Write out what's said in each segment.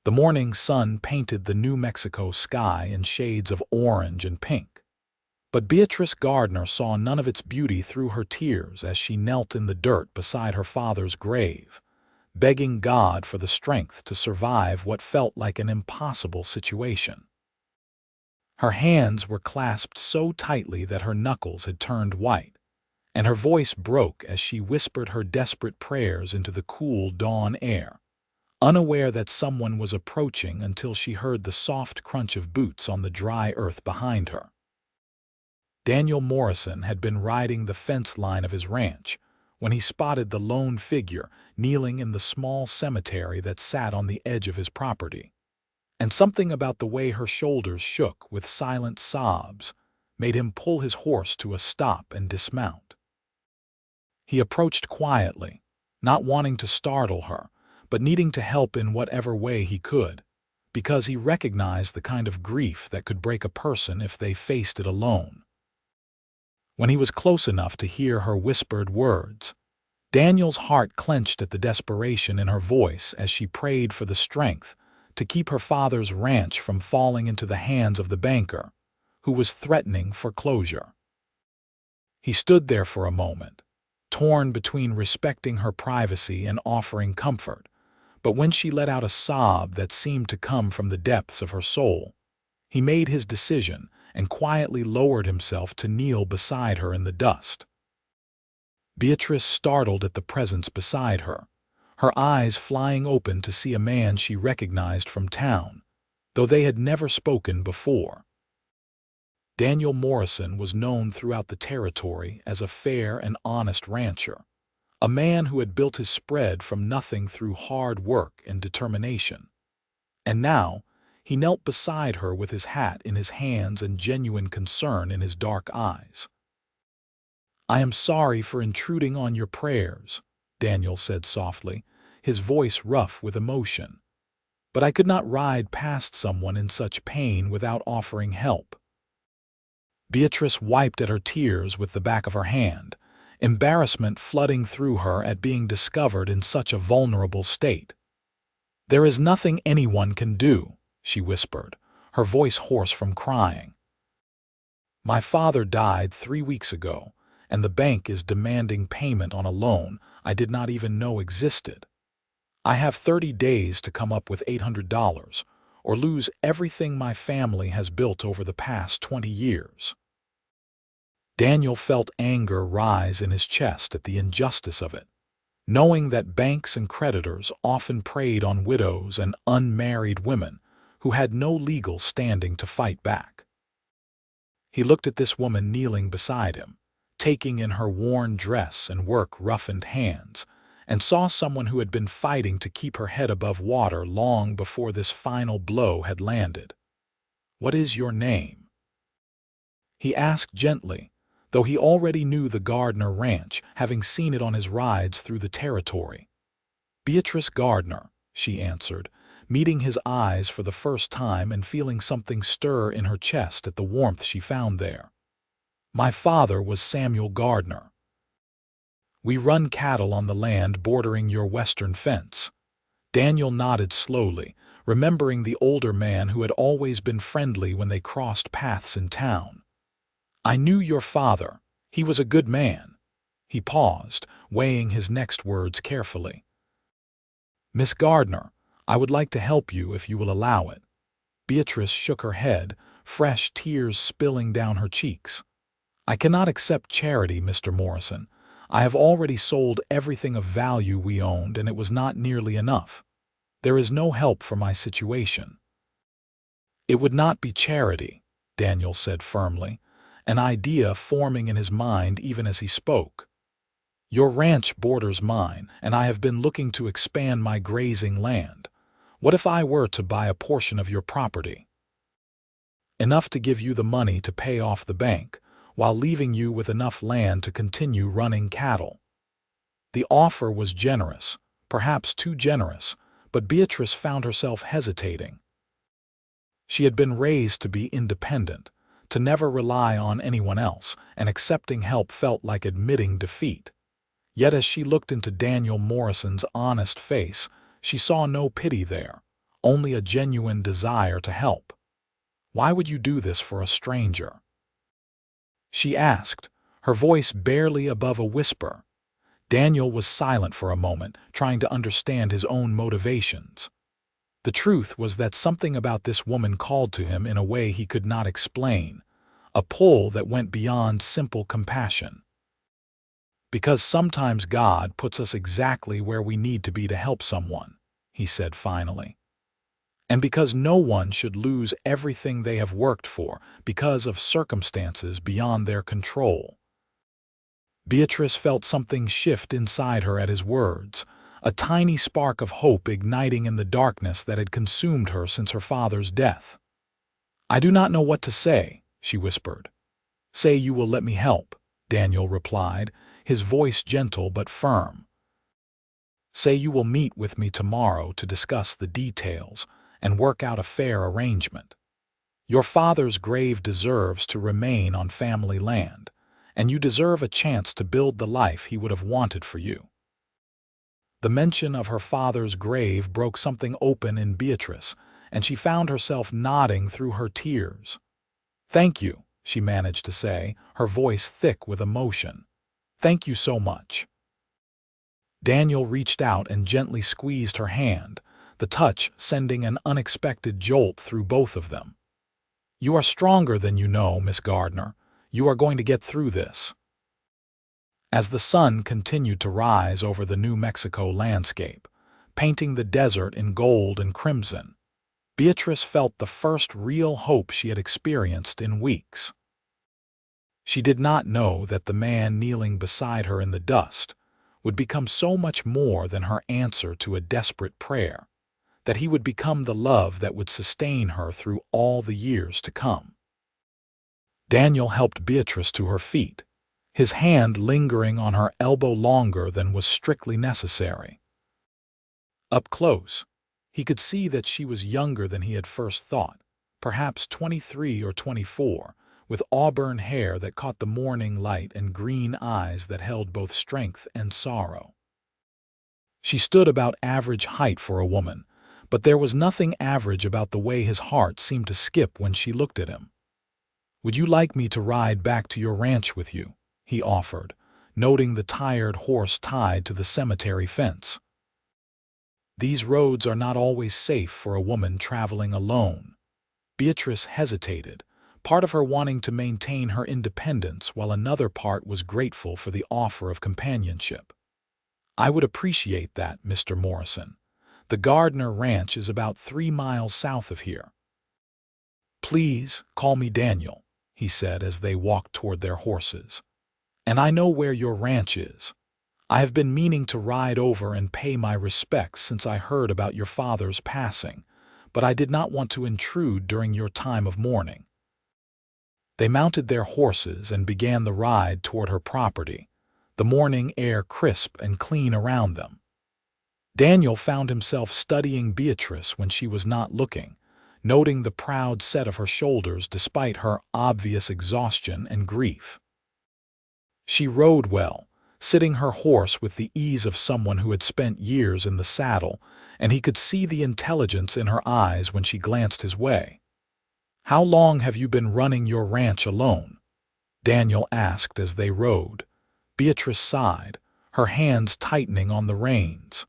The morning sun painted the New Mexico sky in shades of orange and pink. But Beatrice Gardner saw none of its beauty through her tears as she knelt in the dirt beside her father's grave, begging God for the strength to survive what felt like an impossible situation. Her hands were clasped so tightly that her knuckles had turned white, and her voice broke as she whispered her desperate prayers into the cool dawn air, unaware that someone was approaching until she heard the soft crunch of boots on the dry earth behind her. Daniel Morrison had been riding the fence line of his ranch when he spotted the lone figure kneeling in the small cemetery that sat on the edge of his property. And something about the way her shoulders shook with silent sobs made him pull his horse to a stop and dismount. He approached quietly, not wanting to startle her, but needing to help in whatever way he could, because he recognized the kind of grief that could break a person if they faced it alone. When he was close enough to hear her whispered words, Daniel's heart clenched at the desperation in her voice as she prayed for the strength to keep her father's ranch from falling into the hands of the banker, who was threatening foreclosure. He stood there for a moment, torn between respecting her privacy and offering comfort, but when she let out a sob that seemed to come from the depths of her soul, he made his decision and quietly lowered himself to kneel beside her in the dust. Beatrice startled at the presence beside her, her eyes flying open to see a man she recognized from town, though they had never spoken before. Daniel Morrison was known throughout the territory as a fair and honest rancher, a man who had built his spread from nothing through hard work and determination. And now, he knelt beside her with his hat in his hands and genuine concern in his dark eyes. "I am sorry for intruding on your prayers," Daniel said softly, his voice rough with emotion. "But I could not ride past someone in such pain without offering help." Beatrice wiped at her tears with the back of her hand, embarrassment flooding through her at being discovered in such a vulnerable state. "There is nothing anyone can do," she whispered, her voice hoarse from crying. "My father died 3 weeks ago, and the bank is demanding payment on a loan I did not even know existed. I have 30 days to come up with $800, or lose everything my family has built over the past 20 years. Daniel felt anger rise in his chest at the injustice of it, knowing that banks and creditors often preyed on widows and unmarried women who had no legal standing to fight back. He looked at this woman kneeling beside him, taking in her worn dress and work-roughened hands, and saw someone who had been fighting to keep her head above water long before this final blow had landed. "What is your name?" he asked gently, though he already knew the Gardner ranch, having seen it on his rides through the territory. "Beatrice Gardner," she answered, meeting his eyes for the first time and feeling something stir in her chest at the warmth she found there. "My father was Samuel Gardner. We run cattle on the land bordering your western fence." Daniel nodded slowly, remembering the older man who had always been friendly when they crossed paths in town. "I knew your father. He was a good man." He paused, weighing his next words carefully. "Miss Gardner, I would like to help you if you will allow it." Beatrice shook her head, fresh tears spilling down her cheeks. "I cannot accept charity, Mr. Morrison. I have already sold everything of value we owned, and it was not nearly enough. There is no help for my situation." "It would not be charity," Daniel said firmly, an idea forming in his mind even as he spoke. "Your ranch borders mine, and I have been looking to expand my grazing land. What if I were to buy a portion of your property? Enough to give you the money to pay off the bank, while leaving you with enough land to continue running cattle." The offer was generous, perhaps too generous, but Beatrice found herself hesitating. She had been raised to be independent, to never rely on anyone else, and accepting help felt like admitting defeat. Yet as she looked into Daniel Morrison's honest face, she saw no pity there, only a genuine desire to help. "Why would you do this for a stranger?" she asked, her voice barely above a whisper. Daniel was silent for a moment, trying to understand his own motivations. The truth was that something about this woman called to him in a way he could not explain, a pull that went beyond simple compassion. "Because sometimes God puts us exactly where we need to be to help someone," he said finally. "And because no one should lose everything they have worked for because of circumstances beyond their control." Beatrice felt something shift inside her at his words, a tiny spark of hope igniting in the darkness that had consumed her since her father's death. "I do not know what to say," she whispered. "Say you will let me help," Daniel replied, his voice gentle but firm. "Say you will meet with me tomorrow to discuss the details and work out a fair arrangement. Your father's grave deserves to remain on family land, and you deserve a chance to build the life he would have wanted for you." The mention of her father's grave broke something open in Beatrice, and she found herself nodding through her tears. "Thank you," she managed to say, her voice thick with emotion. "Thank you so much." Daniel reached out and gently squeezed her hand, the touch sending an unexpected jolt through both of them. "You are stronger than you know, Miss Gardner. You are going to get through this." As the sun continued to rise over the New Mexico landscape, painting the desert in gold and crimson, Beatrice felt the first real hope she had experienced in weeks. She did not know that the man kneeling beside her in the dust would become so much more than her answer to a desperate prayer, that he would become the love that would sustain her through all the years to come. Daniel helped Beatrice to her feet, his hand lingering on her elbow longer than was strictly necessary. Up close, he could see that she was younger than he had first thought, perhaps 23 or 24, with auburn hair that caught the morning light and green eyes that held both strength and sorrow. She stood about average height for a woman, but there was nothing average about the way his heart seemed to skip when she looked at him. "Would you like me to ride back to your ranch with you?" he offered, noting the tired horse tied to the cemetery fence. "These roads are not always safe for a woman traveling alone." Beatrice hesitated, part of her wanting to maintain her independence while another part was grateful for the offer of companionship. "I would appreciate that, Mr. Morrison. The Gardner Ranch is about 3 miles south of here." "Please call me Daniel," he said as they walked toward their horses. "And I know where your ranch is. I have been meaning to ride over and pay my respects since I heard about your father's passing, but I did not want to intrude during your time of mourning." They mounted their horses and began the ride toward her property, the morning air crisp and clean around them. Daniel found himself studying Beatrice when she was not looking, noting the proud set of her shoulders despite her obvious exhaustion and grief. She rode well, sitting her horse with the ease of someone who had spent years in the saddle, and he could see the intelligence in her eyes when she glanced his way. "How long have you been running your ranch alone?" Daniel asked as they rode. Beatrice sighed, her hands tightening on the reins.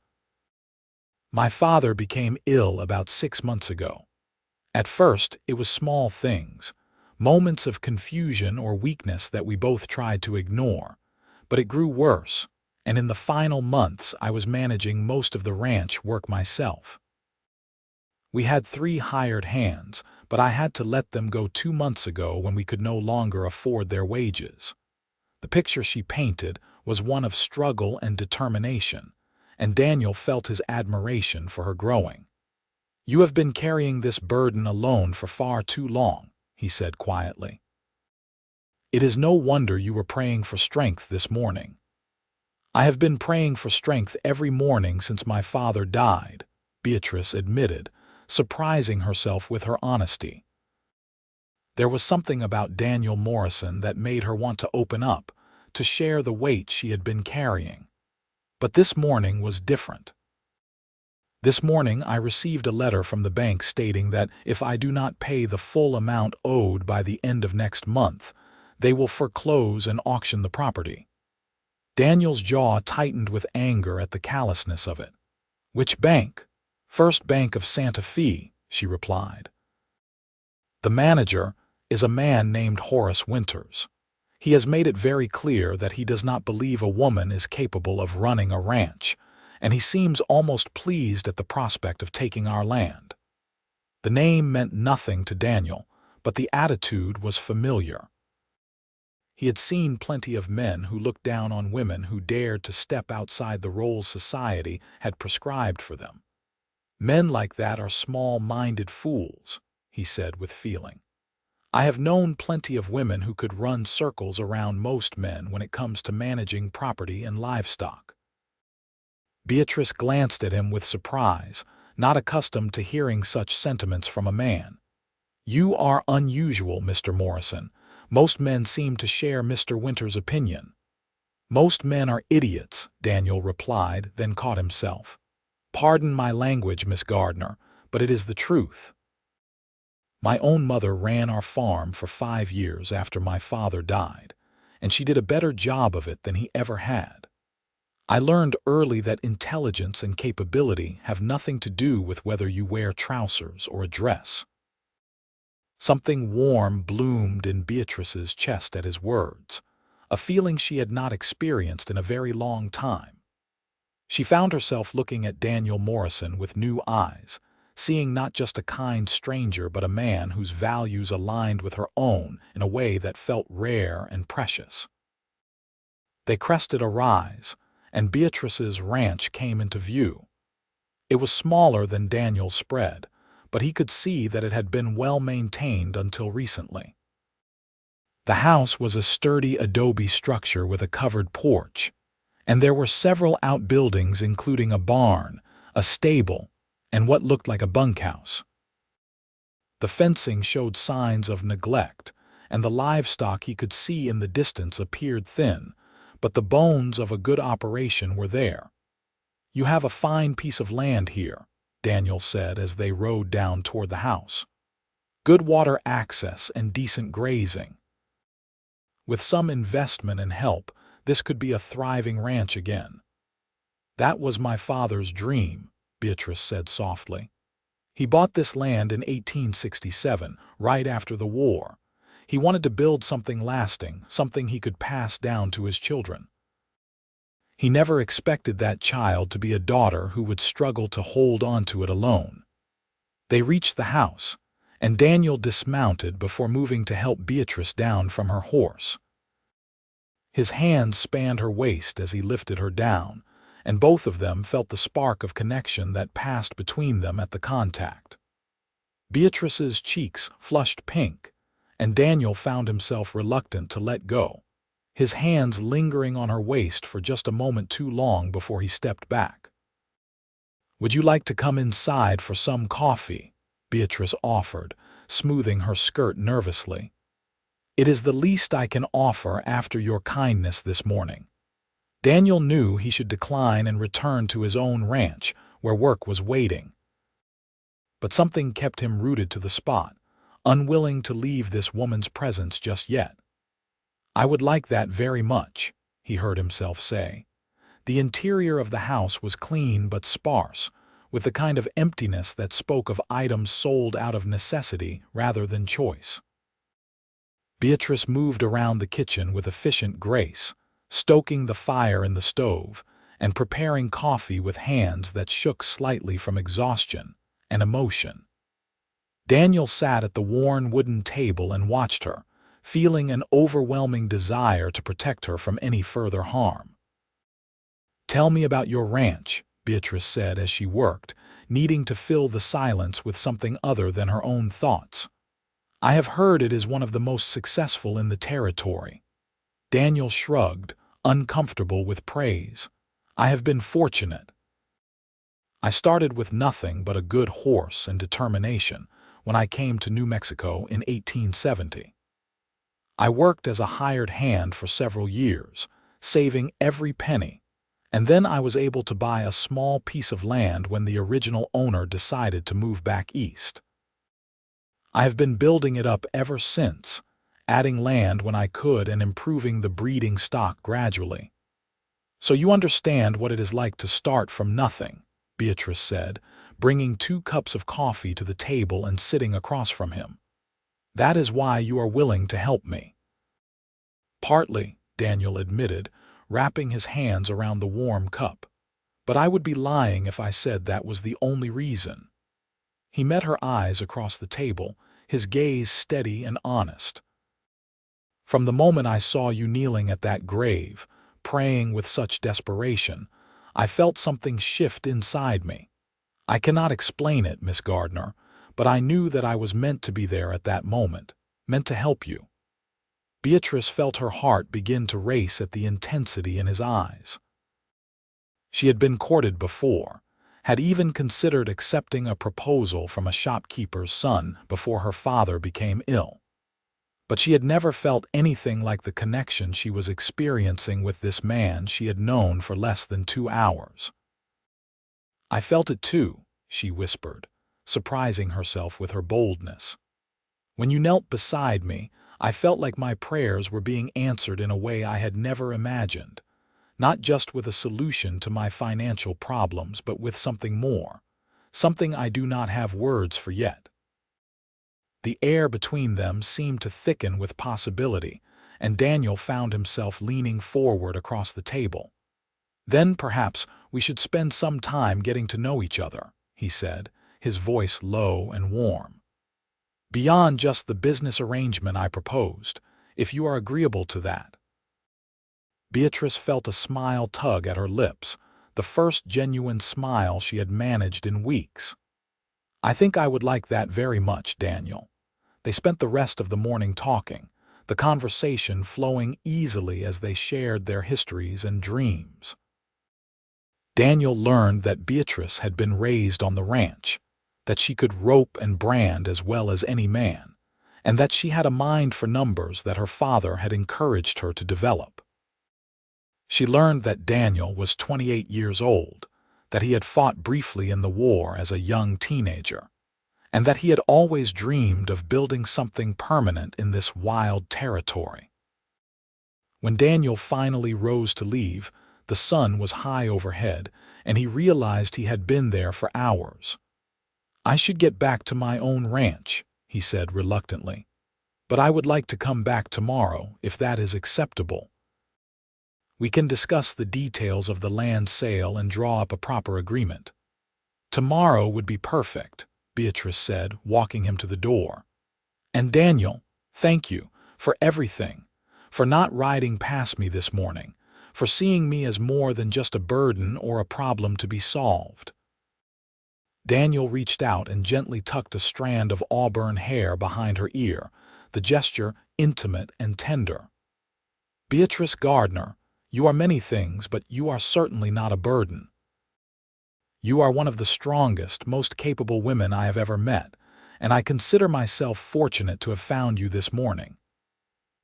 "My father became ill about 6 months ago. At first, it was small things, moments of confusion or weakness that we both tried to ignore, but it grew worse, and in the final months I was managing most of the ranch work myself. We had 3 hired hands, but I had to let them go 2 months ago when we could no longer afford their wages." The picture she painted was one of struggle and determination, and Daniel felt his admiration for her growing. "You have been carrying this burden alone for far too long," he said quietly. "It is no wonder you were praying for strength this morning." "I have been praying for strength every morning since my father died," Beatrice admitted, surprising herself with her honesty. There was something about Daniel Morrison that made her want to open up, to share the weight she had been carrying. But this morning was different. This morning I received a letter from the bank stating that if I do not pay the full amount owed by the end of next month, they will foreclose and auction the property. Daniel's jaw tightened with anger at the callousness of it. "Which bank?" "First Bank of Santa Fe," she replied. "The manager is a man named Horace Winters. He has made it very clear that he does not believe a woman is capable of running a ranch, and he seems almost pleased at the prospect of taking our land." The name meant nothing to Daniel, but the attitude was familiar. He had seen plenty of men who looked down on women who dared to step outside the roles society had prescribed for them. "Men like that are small-minded fools," he said with feeling. "I have known plenty of women who could run circles around most men when it comes to managing property and livestock." Beatrice glanced at him with surprise, not accustomed to hearing such sentiments from a man. "You are unusual, Mr. Morrison. Most men seem to share Mr. Winters' opinion." "Most men are idiots," Daniel replied, then caught himself. "Pardon my language, Miss Gardner, but it is the truth. My own mother ran our farm for 5 years after my father died, and she did a better job of it than he ever had. I learned early that intelligence and capability have nothing to do with whether you wear trousers or a dress." Something warm bloomed in Beatrice's chest at his words, a feeling she had not experienced in a very long time. She found herself looking at Daniel Morrison with new eyes, seeing not just a kind stranger but a man whose values aligned with her own in a way that felt rare and precious. They crested a rise, and Beatrice's ranch came into view. It was smaller than Daniel's spread, but he could see that it had been well maintained until recently. The house was a sturdy adobe structure with a covered porch, and there were several outbuildings including a barn, a stable, and what looked like a bunkhouse. The fencing showed signs of neglect, and the livestock he could see in the distance appeared thin, but the bones of a good operation were there. "You have a fine piece of land here," Daniel said as they rode down toward the house. "Good water access and decent grazing. With some investment and help, this could be a thriving ranch again." "That was my father's dream," Beatrice said softly. "He bought this land in 1867, right after the war. He wanted to build something lasting, something he could pass down to his children. He never expected that child to be a daughter who would struggle to hold on to it alone." They reached the house, and Daniel dismounted before moving to help Beatrice down from her horse. His hands spanned her waist as he lifted her down, and both of them felt the spark of connection that passed between them at the contact. Beatrice's cheeks flushed pink, and Daniel found himself reluctant to let go, his hands lingering on her waist for just a moment too long before he stepped back. "Would you like to come inside for some coffee?" Beatrice offered, smoothing her skirt nervously. "It is the least I can offer after your kindness this morning." Daniel knew he should decline and return to his own ranch, where work was waiting. But something kept him rooted to the spot, unwilling to leave this woman's presence just yet. "I would like that very much," he heard himself say. The interior of the house was clean but sparse, with the kind of emptiness that spoke of items sold out of necessity rather than choice. Beatrice moved around the kitchen with efficient grace, stoking the fire in the stove and preparing coffee with hands that shook slightly from exhaustion and emotion. Daniel sat at the worn wooden table and watched her, feeling an overwhelming desire to protect her from any further harm. "Tell me about your ranch," Beatrice said as she worked, needing to fill the silence with something other than her own thoughts. "I have heard it is one of the most successful in the territory." Daniel shrugged, uncomfortable with praise. "I have been fortunate. I started with nothing but a good horse and determination when I came to New Mexico in 1870. I worked as a hired hand for several years, saving every penny, And then I was able to buy a small piece of land when the original owner decided to move back east. I have been building it up ever since, adding land when I could and improving the breeding stock gradually. So you understand what it is like to start from nothing, Beatrice said, bringing 2 cups of coffee to the table and sitting across from him. That is why you are willing to help me. Partly, Daniel admitted, wrapping his hands around the warm cup. But I would be lying if I said that was the only reason. He met her eyes across the table, his gaze steady and honest. From the moment I saw you kneeling at that grave, praying with such desperation, I felt something shift inside me. I cannot explain it, Miss Gardner, but I knew that I was meant to be there at that moment, meant to help you. Beatrice felt her heart begin to race at the intensity in his eyes. She had been courted before, had even considered accepting a proposal from a shopkeeper's son before her father became ill. But she had never felt anything like the connection she was experiencing with this man she had known for less than 2 hours. I felt it too, she whispered, surprising herself with her boldness. When you knelt beside me, I felt like my prayers were being answered in a way I had never imagined, not just with a solution to my financial problems, but with something more, something I do not have words for yet. The air between them seemed to thicken with possibility, and Daniel found himself leaning forward across the table. Then perhaps we should spend some time getting to know each other, he said, his voice low and warm. Beyond just the business arrangement I proposed, if you are agreeable to that. Beatrice felt a smile tug at her lips, the first genuine smile she had managed in weeks. I think I would like that very much, Daniel. They spent the rest of the morning talking, the conversation flowing easily as they shared their histories and dreams. Daniel learned that Beatrice had been raised on the ranch, that she could rope and brand as well as any man, and that she had a mind for numbers that her father had encouraged her to develop. She learned that Daniel was 28 years old, that he had fought briefly in the war as a young teenager, and that he had always dreamed of building something permanent in this wild territory. When Daniel finally rose to leave, the sun was high overhead, and he realized he had been there for hours. I should get back to my own ranch, he said reluctantly, but I would like to come back tomorrow if that is acceptable. We can discuss the details of the land sale and draw up a proper agreement. Tomorrow would be perfect, Beatrice said, walking him to the door. And Daniel, thank you for everything, for not riding past me this morning, for seeing me as more than just a burden or a problem to be solved. Daniel reached out and gently tucked a strand of auburn hair behind her ear, the gesture intimate and tender. Beatrice Gardner, you are many things, but you are certainly not a burden. You are one of the strongest, most capable women I have ever met, and I consider myself fortunate to have found you this morning.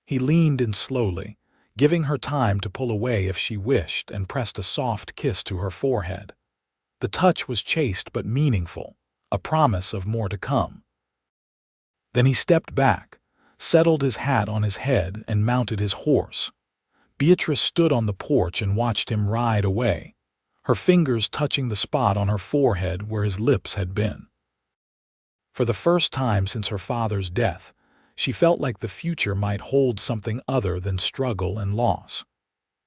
He leaned in slowly, giving her time to pull away if she wished, and pressed a soft kiss to her forehead. The touch was chaste but meaningful, a promise of more to come. Then he stepped back, settled his hat on his head, and mounted his horse. Beatrice stood on the porch and watched him ride away, her fingers touching the spot on her forehead where his lips had been. For the first time since her father's death, she felt like the future might hold something other than struggle and loss.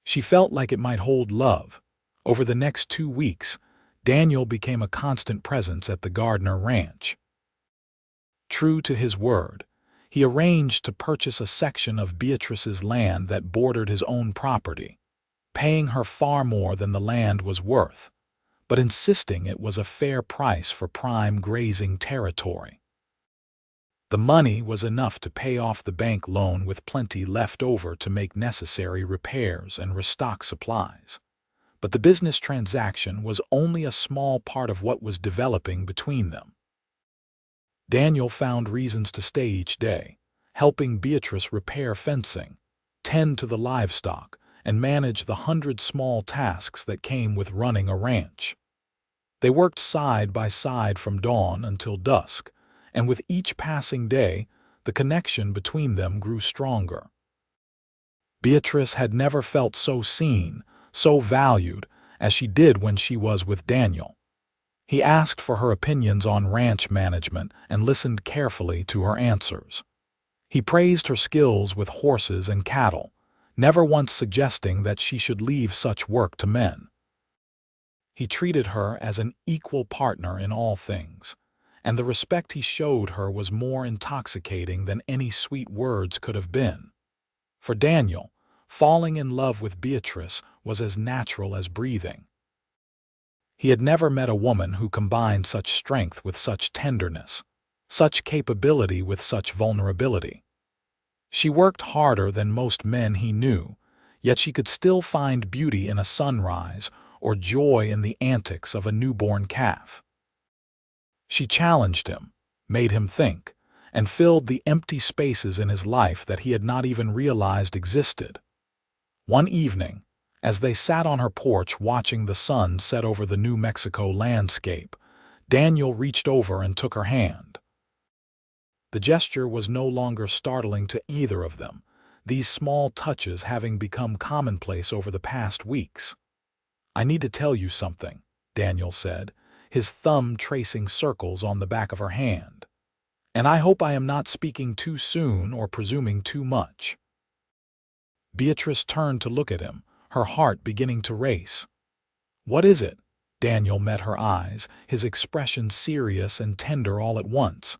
She felt like it might hold love. Over the next 2 weeks, Daniel became a constant presence at the Gardner ranch. True to his word, he arranged to purchase a section of Beatrice's land that bordered his own property, paying her far more than the land was worth, but insisting it was a fair price for prime grazing territory. The money was enough to pay off the bank loan with plenty left over to make necessary repairs and restock supplies. But the business transaction was only a small part of what was developing between them. Daniel found reasons to stay each day, helping Beatrice repair fencing, tend to the livestock, and manage the 100 small tasks that came with running a ranch. They worked side by side from dawn until dusk, and with each passing day, the connection between them grew stronger. Beatrice had never felt so seen, so valued, as she did when she was with Daniel. He asked for her opinions on ranch management and listened carefully to her answers. He praised her skills with horses and cattle, never once suggesting that she should leave such work to men. He treated her as an equal partner in all things, and the respect he showed her was more intoxicating than any sweet words could have been. For Daniel, falling in love with Beatrice was as natural as breathing. He had never met a woman who combined such strength with such tenderness, such capability with such vulnerability. She worked harder than most men he knew, yet she could still find beauty in a sunrise or joy in the antics of a newborn calf. She challenged him, made him think, and filled the empty spaces in his life that he had not even realized existed. One evening, as they sat on her porch watching the sun set over the New Mexico landscape, Daniel reached over and took her hand. The gesture was no longer startling to either of them, these small touches having become commonplace over the past weeks. "I need to tell you something," Daniel said, his thumb tracing circles on the back of her hand. "And I hope I am not speaking too soon or presuming too much." Beatrice turned to look at him, her heart beginning to race. "What is it?" Daniel met her eyes, his expression serious and tender all at once.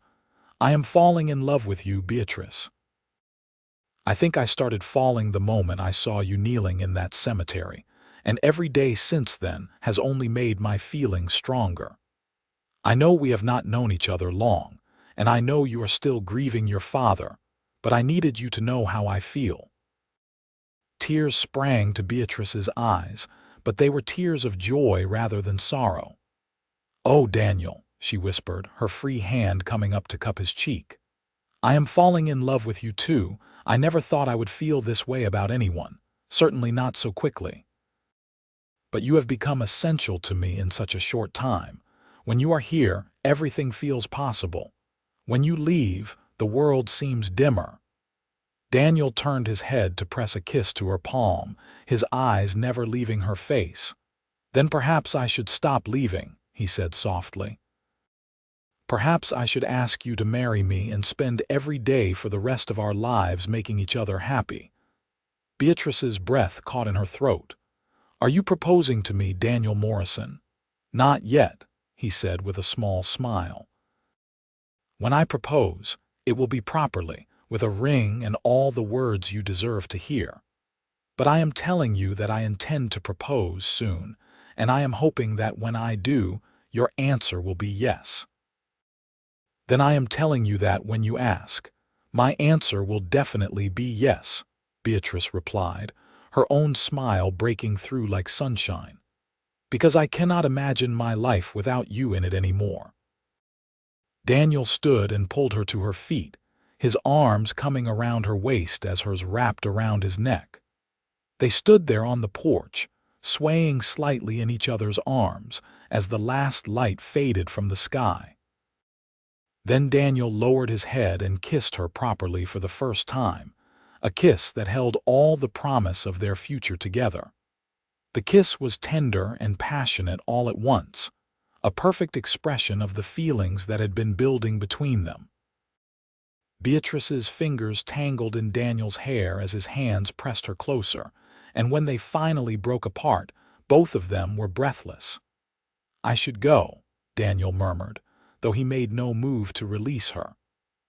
"I am falling in love with you, Beatrice. I think I started falling the moment I saw you kneeling in that cemetery, and every day since then has only made my feelings stronger. I know we have not known each other long, and I know you are still grieving your father, but I needed you to know how I feel." Tears sprang to Beatrice's eyes, but they were tears of joy rather than sorrow. "Oh, Daniel," she whispered, her free hand coming up to cup his cheek. "I am falling in love with you too. I never thought I would feel this way about anyone, certainly not so quickly. But you have become essential to me in such a short time. When you are here, everything feels possible. When you leave, the world seems dimmer." Daniel turned his head to press a kiss to her palm, his eyes never leaving her face. "Then perhaps I should stop leaving," he said softly. "Perhaps I should ask you to marry me and spend every day for the rest of our lives making each other happy." Beatrice's breath caught in her throat. "Are you proposing to me, Daniel Morrison?" "Not yet," he said with a small smile. "When I propose, it will be properly, with a ring and all the words you deserve to hear. But I am telling you that I intend to propose soon, and I am hoping that when I do, your answer will be yes." "Then I am telling you that when you ask, my answer will definitely be yes," Beatrice replied, her own smile breaking through like sunshine. "Because I cannot imagine my life without you in it anymore." Daniel stood and pulled her to her feet, his arms coming around her waist as hers wrapped around his neck. They stood there on the porch, swaying slightly in each other's arms as the last light faded from the sky. Then Daniel lowered his head and kissed her properly for the first time, a kiss that held all the promise of their future together. The kiss was tender and passionate all at once, a perfect expression of the feelings that had been building between them. Beatrice's fingers tangled in Daniel's hair as his hands pressed her closer, and when they finally broke apart, both of them were breathless. "I should go," Daniel murmured, though he made no move to release her,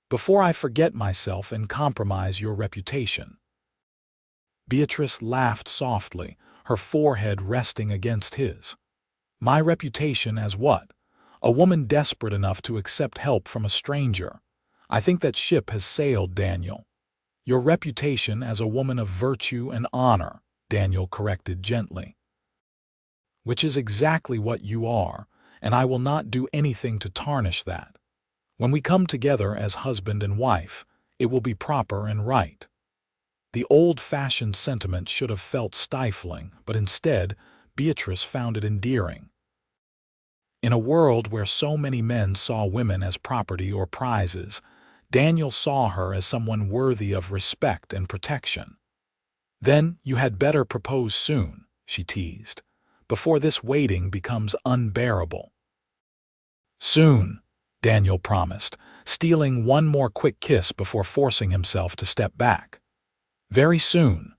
"before I forget myself and compromise your reputation." Beatrice laughed softly, her forehead resting against his. "My reputation as what? A woman desperate enough to accept help from a stranger. I think that ship has sailed, Daniel." "Your reputation as a woman of virtue and honor," Daniel corrected gently. "Which is exactly what you are, and I will not do anything to tarnish that. When we come together as husband and wife, it will be proper and right." The old-fashioned sentiment should have felt stifling, but instead, Beatrice found it endearing. In a world where so many men saw women as property or prizes, Daniel saw her as someone worthy of respect and protection. "Then you had better propose soon," she teased, "before this waiting becomes unbearable." "Soon," Daniel promised, stealing one more quick kiss before forcing himself to step back. "Very soon."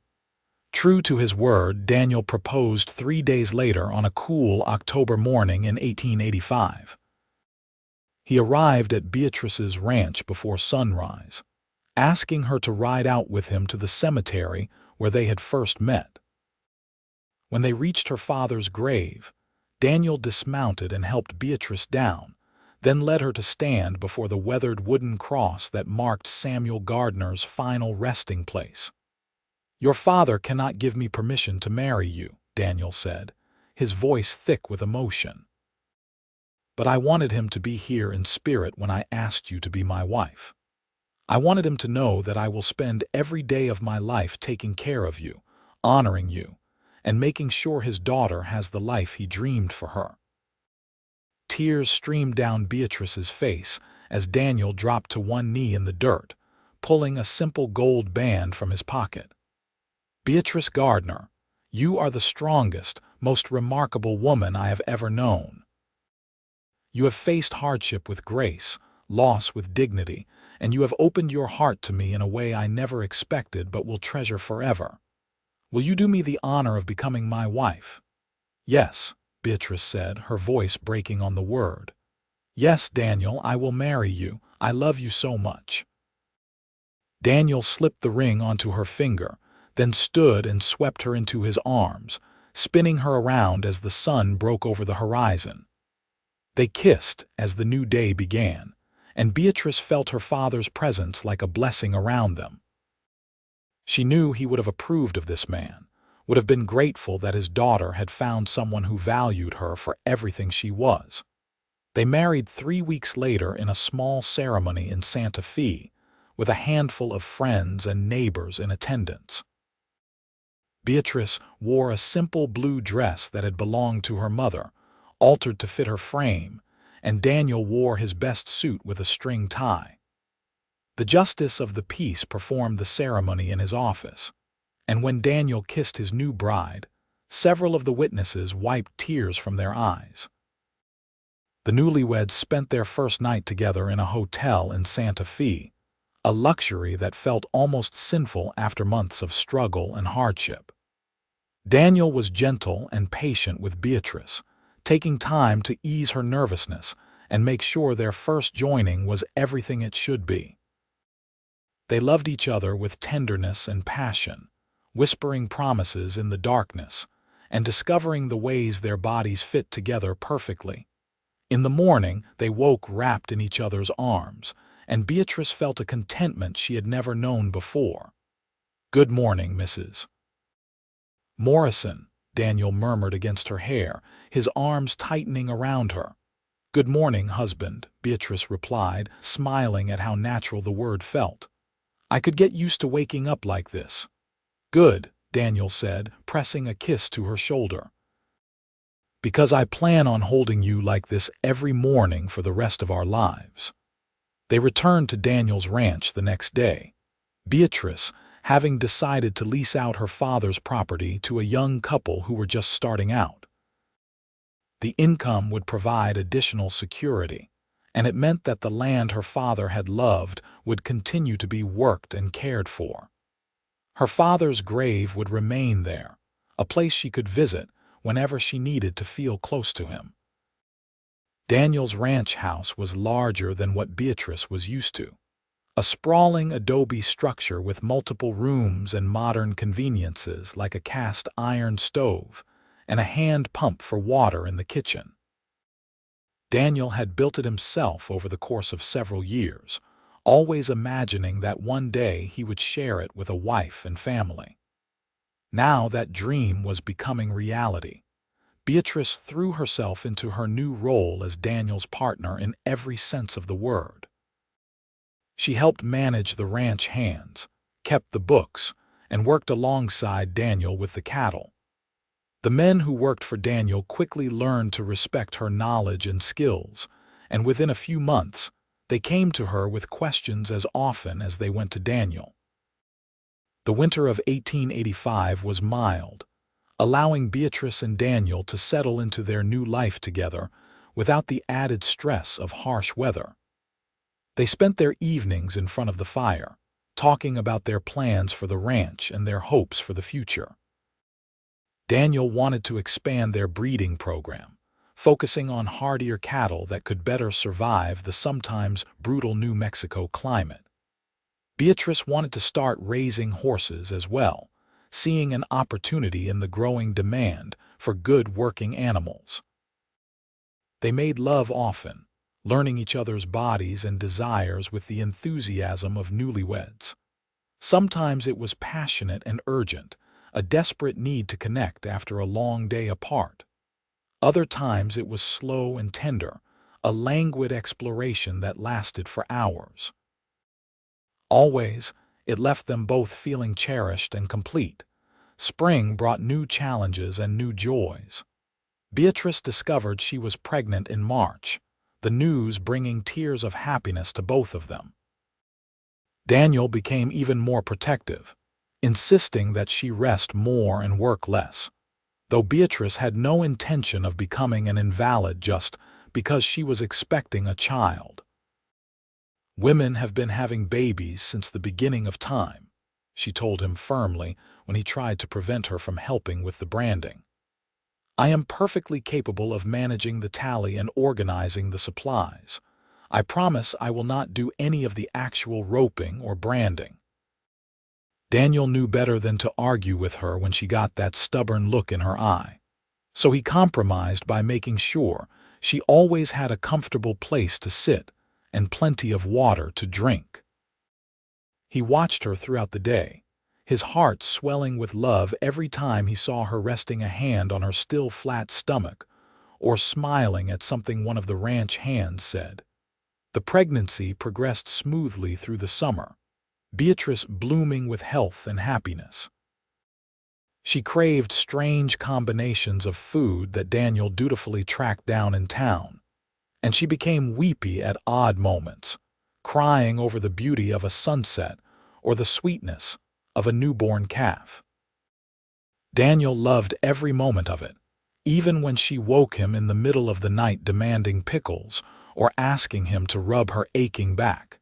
True to his word, Daniel proposed 3 days later on a cool October morning in 1885. He arrived at Beatrice's ranch before sunrise, asking her to ride out with him to the cemetery where they had first met. When they reached her father's grave, Daniel dismounted and helped Beatrice down, then led her to stand before the weathered wooden cross that marked Samuel Gardner's final resting place. "Your father cannot give me permission to marry you," Daniel said, his voice thick with emotion. "But I wanted him to be here in spirit when I asked you to be my wife. I wanted him to know that I will spend every day of my life taking care of you, honoring you, and making sure his daughter has the life he dreamed for her." Tears streamed down Beatrice's face as Daniel dropped to one knee in the dirt, pulling a simple gold band from his pocket. "Beatrice Gardner, you are the strongest, most remarkable woman I have ever known. You have faced hardship with grace, loss with dignity, and you have opened your heart to me in a way I never expected but will treasure forever. Will you do me the honor of becoming my wife?" "Yes," Beatrice said, her voice breaking on the word. "Yes, Daniel, I will marry you. I love you so much." Daniel slipped the ring onto her finger, then stood and swept her into his arms, spinning her around as the sun broke over the horizon. They kissed as the new day began, and Beatrice felt her father's presence like a blessing around them. She knew he would have approved of this man, would have been grateful that his daughter had found someone who valued her for everything she was. They married 3 weeks later in a small ceremony in Santa Fe, with a handful of friends and neighbors in attendance. Beatrice wore a simple blue dress that had belonged to her mother, altered to fit her frame, and Daniel wore his best suit with a string tie. The justice of the peace performed the ceremony in his office, and when Daniel kissed his new bride, several of the witnesses wiped tears from their eyes. The newlyweds spent their first night together in a hotel in Santa Fe, a luxury that felt almost sinful after months of struggle and hardship. Daniel was gentle and patient with Beatrice, taking time to ease her nervousness and make sure their first joining was everything it should be. They loved each other with tenderness and passion, whispering promises in the darkness, and discovering the ways their bodies fit together perfectly. In the morning, they woke wrapped in each other's arms, and Beatrice felt a contentment she had never known before. "Good morning, Mrs. Morrison," Daniel murmured against her hair, his arms tightening around her. "Good morning, husband," Beatrice replied, smiling at how natural the word felt. "I could get used to waking up like this." "Good," Daniel said, pressing a kiss to her shoulder. "Because I plan on holding you like this every morning for the rest of our lives." They returned to Daniel's ranch the next day, Beatrice having decided to lease out her father's property to a young couple who were just starting out. The income would provide additional security, and it meant that the land her father had loved would continue to be worked and cared for. Her father's grave would remain there, a place she could visit whenever she needed to feel close to him. Daniel's ranch house was larger than what Beatrice was used to, a sprawling adobe structure with multiple rooms and modern conveniences like a cast-iron stove and a hand pump for water in the kitchen. Daniel had built it himself over the course of several years, always imagining that one day he would share it with a wife and family. Now that dream was becoming reality. Beatrice threw herself into her new role as Daniel's partner in every sense of the word. She helped manage the ranch hands, kept the books, and worked alongside Daniel with the cattle. The men who worked for Daniel quickly learned to respect her knowledge and skills, and within a few months, they came to her with questions as often as they went to Daniel. The winter of 1885 was mild, allowing Beatrice and Daniel to settle into their new life together without the added stress of harsh weather. They spent their evenings in front of the fire, talking about their plans for the ranch and their hopes for the future. Daniel wanted to expand their breeding program, focusing on hardier cattle that could better survive the sometimes brutal New Mexico climate. Beatrice wanted to start raising horses as well, seeing an opportunity in the growing demand for good working animals. They made love often, learning each other's bodies and desires with the enthusiasm of newlyweds. Sometimes it was passionate and urgent, a desperate need to connect after a long day apart. Other times it was slow and tender, a languid exploration that lasted for hours. Always, it left them both feeling cherished and complete. Spring brought new challenges and new joys. Beatrice discovered she was pregnant in March, the news bringing tears of happiness to both of them. Daniel became even more protective, insisting that she rest more and work less, though Beatrice had no intention of becoming an invalid just because she was expecting a child. "Women have been having babies since the beginning of time," she told him firmly when he tried to prevent her from helping with the branding. "I am perfectly capable of managing the tally and organizing the supplies. I promise I will not do any of the actual roping or branding." Daniel knew better than to argue with her when she got that stubborn look in her eye, so he compromised by making sure she always had a comfortable place to sit and plenty of water to drink. He watched her throughout the day, his heart swelling with love every time he saw her resting a hand on her still flat stomach or smiling at something one of the ranch hands said. The pregnancy progressed smoothly through the summer, Beatrice blooming with health and happiness. She craved strange combinations of food that Daniel dutifully tracked down in town, and she became weepy at odd moments, crying over the beauty of a sunset or the sweetness of a newborn calf. Daniel loved every moment of it, even when she woke him in the middle of the night demanding pickles or asking him to rub her aching back.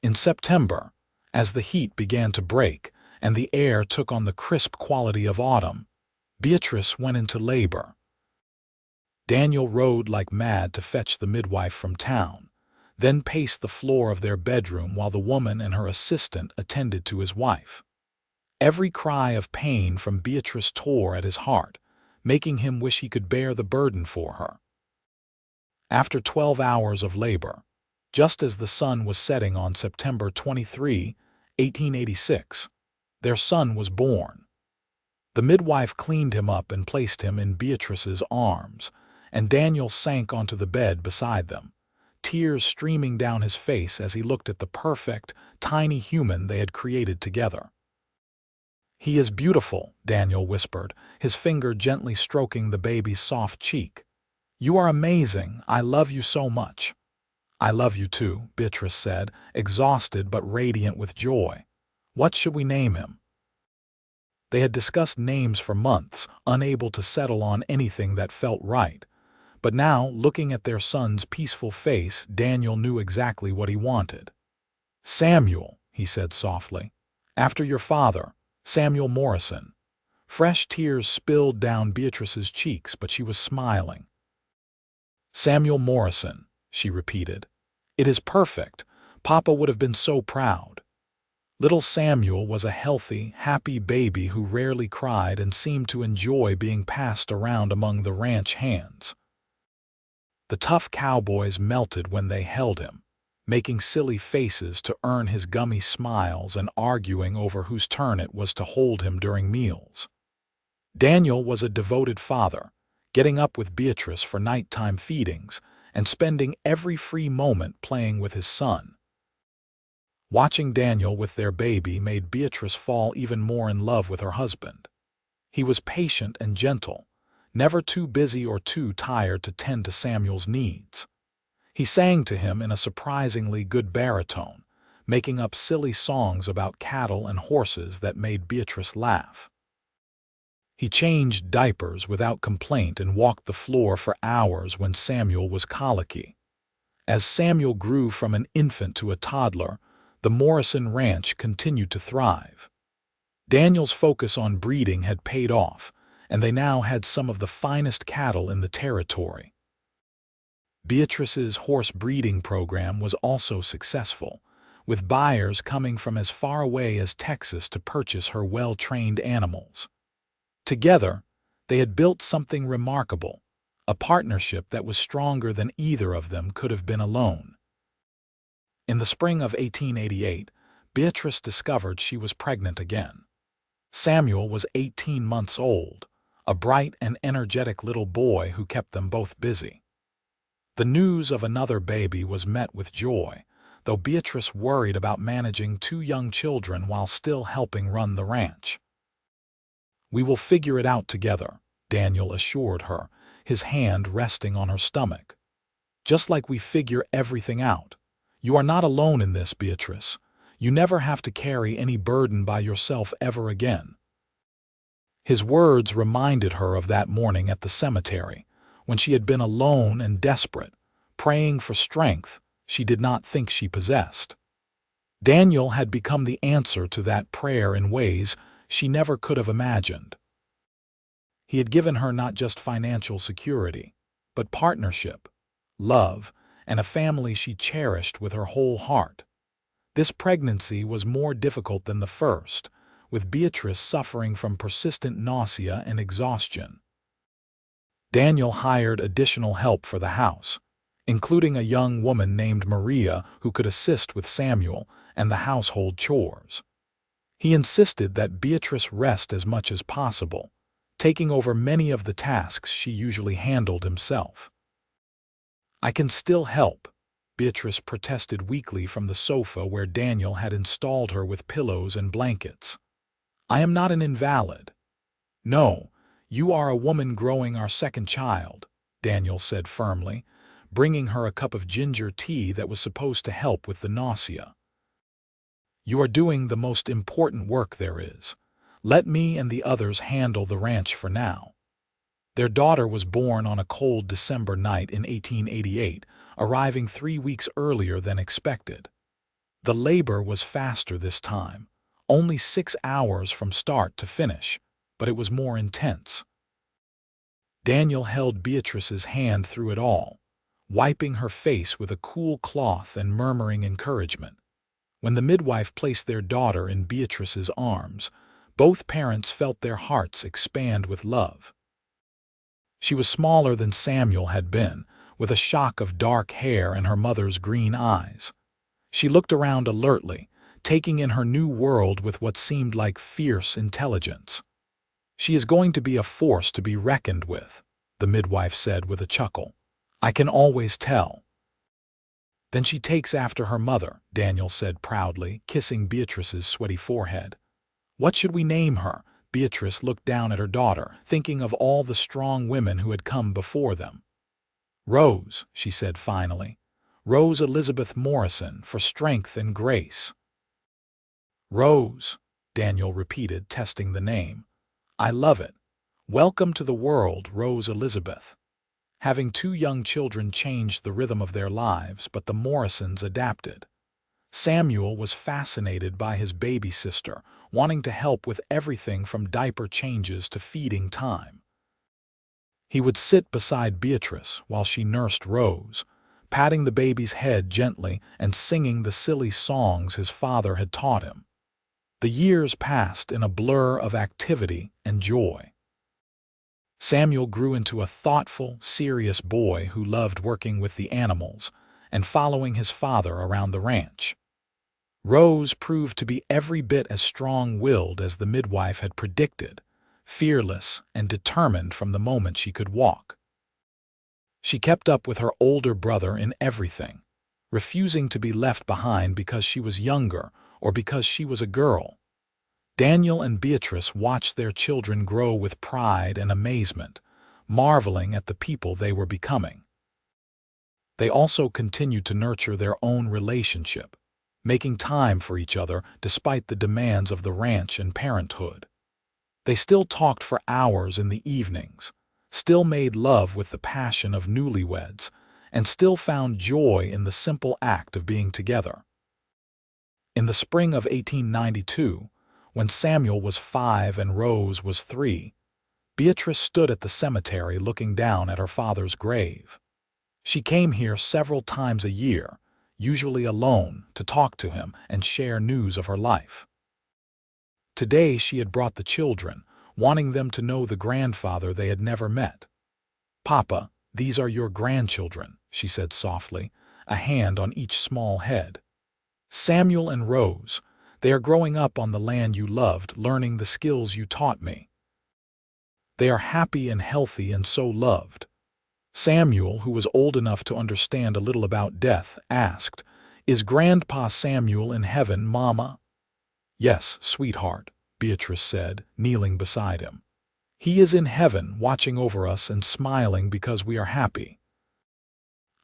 In September, as the heat began to break and the air took on the crisp quality of autumn, Beatrice went into labor. Daniel rode like mad to fetch the midwife from town, then paced the floor of their bedroom while the woman and her assistant attended to his wife. Every cry of pain from Beatrice tore at his heart, making him wish he could bear the burden for her. After 12 hours of labor, just as the sun was setting on September 23, 1886, their son was born. The midwife cleaned him up and placed him in Beatrice's arms, and Daniel sank onto the bed beside them, tears streaming down his face as he looked at the perfect, tiny human they had created together. "He is beautiful," Daniel whispered, his finger gently stroking the baby's soft cheek. "You are amazing. I love you so much." "I love you too," Beatrice said, exhausted but radiant with joy. "What should we name him?" They had discussed names for months, unable to settle on anything that felt right. But now, looking at their son's peaceful face, Daniel knew exactly what he wanted. "Samuel," he said softly. "After your father, Samuel Morrison." Fresh tears spilled down Beatrice's cheeks, but she was smiling. "Samuel Morrison," she repeated. "It is perfect. Papa would have been so proud." Little Samuel was a healthy, happy baby who rarely cried and seemed to enjoy being passed around among the ranch hands. The tough cowboys melted when they held him, making silly faces to earn his gummy smiles and arguing over whose turn it was to hold him during meals. Daniel was a devoted father, getting up with Beatrice for nighttime feedings and spending every free moment playing with his son. Watching Daniel with their baby made Beatrice fall even more in love with her husband. He was patient and gentle, never too busy or too tired to tend to Samuel's needs. He sang to him in a surprisingly good baritone, making up silly songs about cattle and horses that made Beatrice laugh. He changed diapers without complaint and walked the floor for hours when Samuel was colicky. As Samuel grew from an infant to a toddler, the Morrison ranch continued to thrive. Daniel's focus on breeding had paid off, and they now had some of the finest cattle in the territory. Beatrice's horse breeding program was also successful, with buyers coming from as far away as Texas to purchase her well-trained animals. Together, they had built something remarkable, a partnership that was stronger than either of them could have been alone. In the spring of 1888, Beatrice discovered she was pregnant again. Samuel was 18 months old, a bright and energetic little boy who kept them both busy. The news of another baby was met with joy, though Beatrice worried about managing two young children while still helping run the ranch. "We will figure it out together," Daniel assured her, his hand resting on her stomach. "Just like we figure everything out. You are not alone in this, Beatrice. You never have to carry any burden by yourself ever again." His words reminded her of that morning at the cemetery, when she had been alone and desperate, praying for strength she did not think she possessed. Daniel had become the answer to that prayer in ways she never could have imagined. He had given her not just financial security, but partnership, love, and a family she cherished with her whole heart. This pregnancy was more difficult than the first, with Beatrice suffering from persistent nausea and exhaustion. Daniel hired additional help for the house, including a young woman named Maria who could assist with Samuel and the household chores. He insisted that Beatrice rest as much as possible, taking over many of the tasks she usually handled himself. "I can still help," Beatrice protested weakly from the sofa where Daniel had installed her with pillows and blankets. "I am not an invalid." "No, you are a woman growing our second child," Daniel said firmly, bringing her a cup of ginger tea that was supposed to help with the nausea. "You are doing the most important work there is. Let me and the others handle the ranch for now." Their daughter was born on a cold December night in 1888, arriving 3 weeks earlier than expected. The labor was faster this time, only 6 hours from start to finish, but it was more intense. Daniel held Beatrice's hand through it all, wiping her face with a cool cloth and murmuring encouragement. When the midwife placed their daughter in Beatrice's arms, both parents felt their hearts expand with love. She was smaller than Samuel had been, with a shock of dark hair and her mother's green eyes. She looked around alertly, taking in her new world with what seemed like fierce intelligence. "She is going to be a force to be reckoned with," the midwife said with a chuckle. "I can always tell." "Then she takes after her mother," Daniel said proudly, kissing Beatrice's sweaty forehead. "What should we name her?" Beatrice looked down at her daughter, thinking of all the strong women who had come before them. "Rose," she said finally. "Rose Elizabeth Morrison, for strength and grace." "Rose," Daniel repeated, testing the name. "I love it. Welcome to the world, Rose Elizabeth." Having 2 young children changed the rhythm of their lives, but the Morrisons adapted. Samuel was fascinated by his baby sister, wanting to help with everything from diaper changes to feeding time. He would sit beside Beatrice while she nursed Rose, patting the baby's head gently and singing the silly songs his father had taught him. The years passed in a blur of activity and joy. Samuel grew into a thoughtful, serious boy who loved working with the animals and following his father around the ranch. Rose proved to be every bit as strong-willed as the midwife had predicted, fearless and determined from the moment she could walk. She kept up with her older brother in everything, refusing to be left behind because she was younger or because she was a girl. Daniel and Beatrice watched their children grow with pride and amazement, marveling at the people they were becoming. They also continued to nurture their own relationship, making time for each other despite the demands of the ranch and parenthood. They still talked for hours in the evenings, still made love with the passion of newlyweds, and still found joy in the simple act of being together. In the spring of 1892, when Samuel was 5 and Rose was 3, Beatrice stood at the cemetery looking down at her father's grave. She came here several times a year, usually alone, to talk to him and share news of her life. Today she had brought the children, wanting them to know the grandfather they had never met. "Papa, these are your grandchildren," she said softly, a hand on each small head. "Samuel and Rose, they are growing up on the land you loved, learning the skills you taught me. They are happy and healthy and so loved." Samuel, who was old enough to understand a little about death, asked, "Is Grandpa Samuel in heaven, Mama?" "Yes, sweetheart," Beatrice said, kneeling beside him. "He is in heaven, watching over us and smiling because we are happy."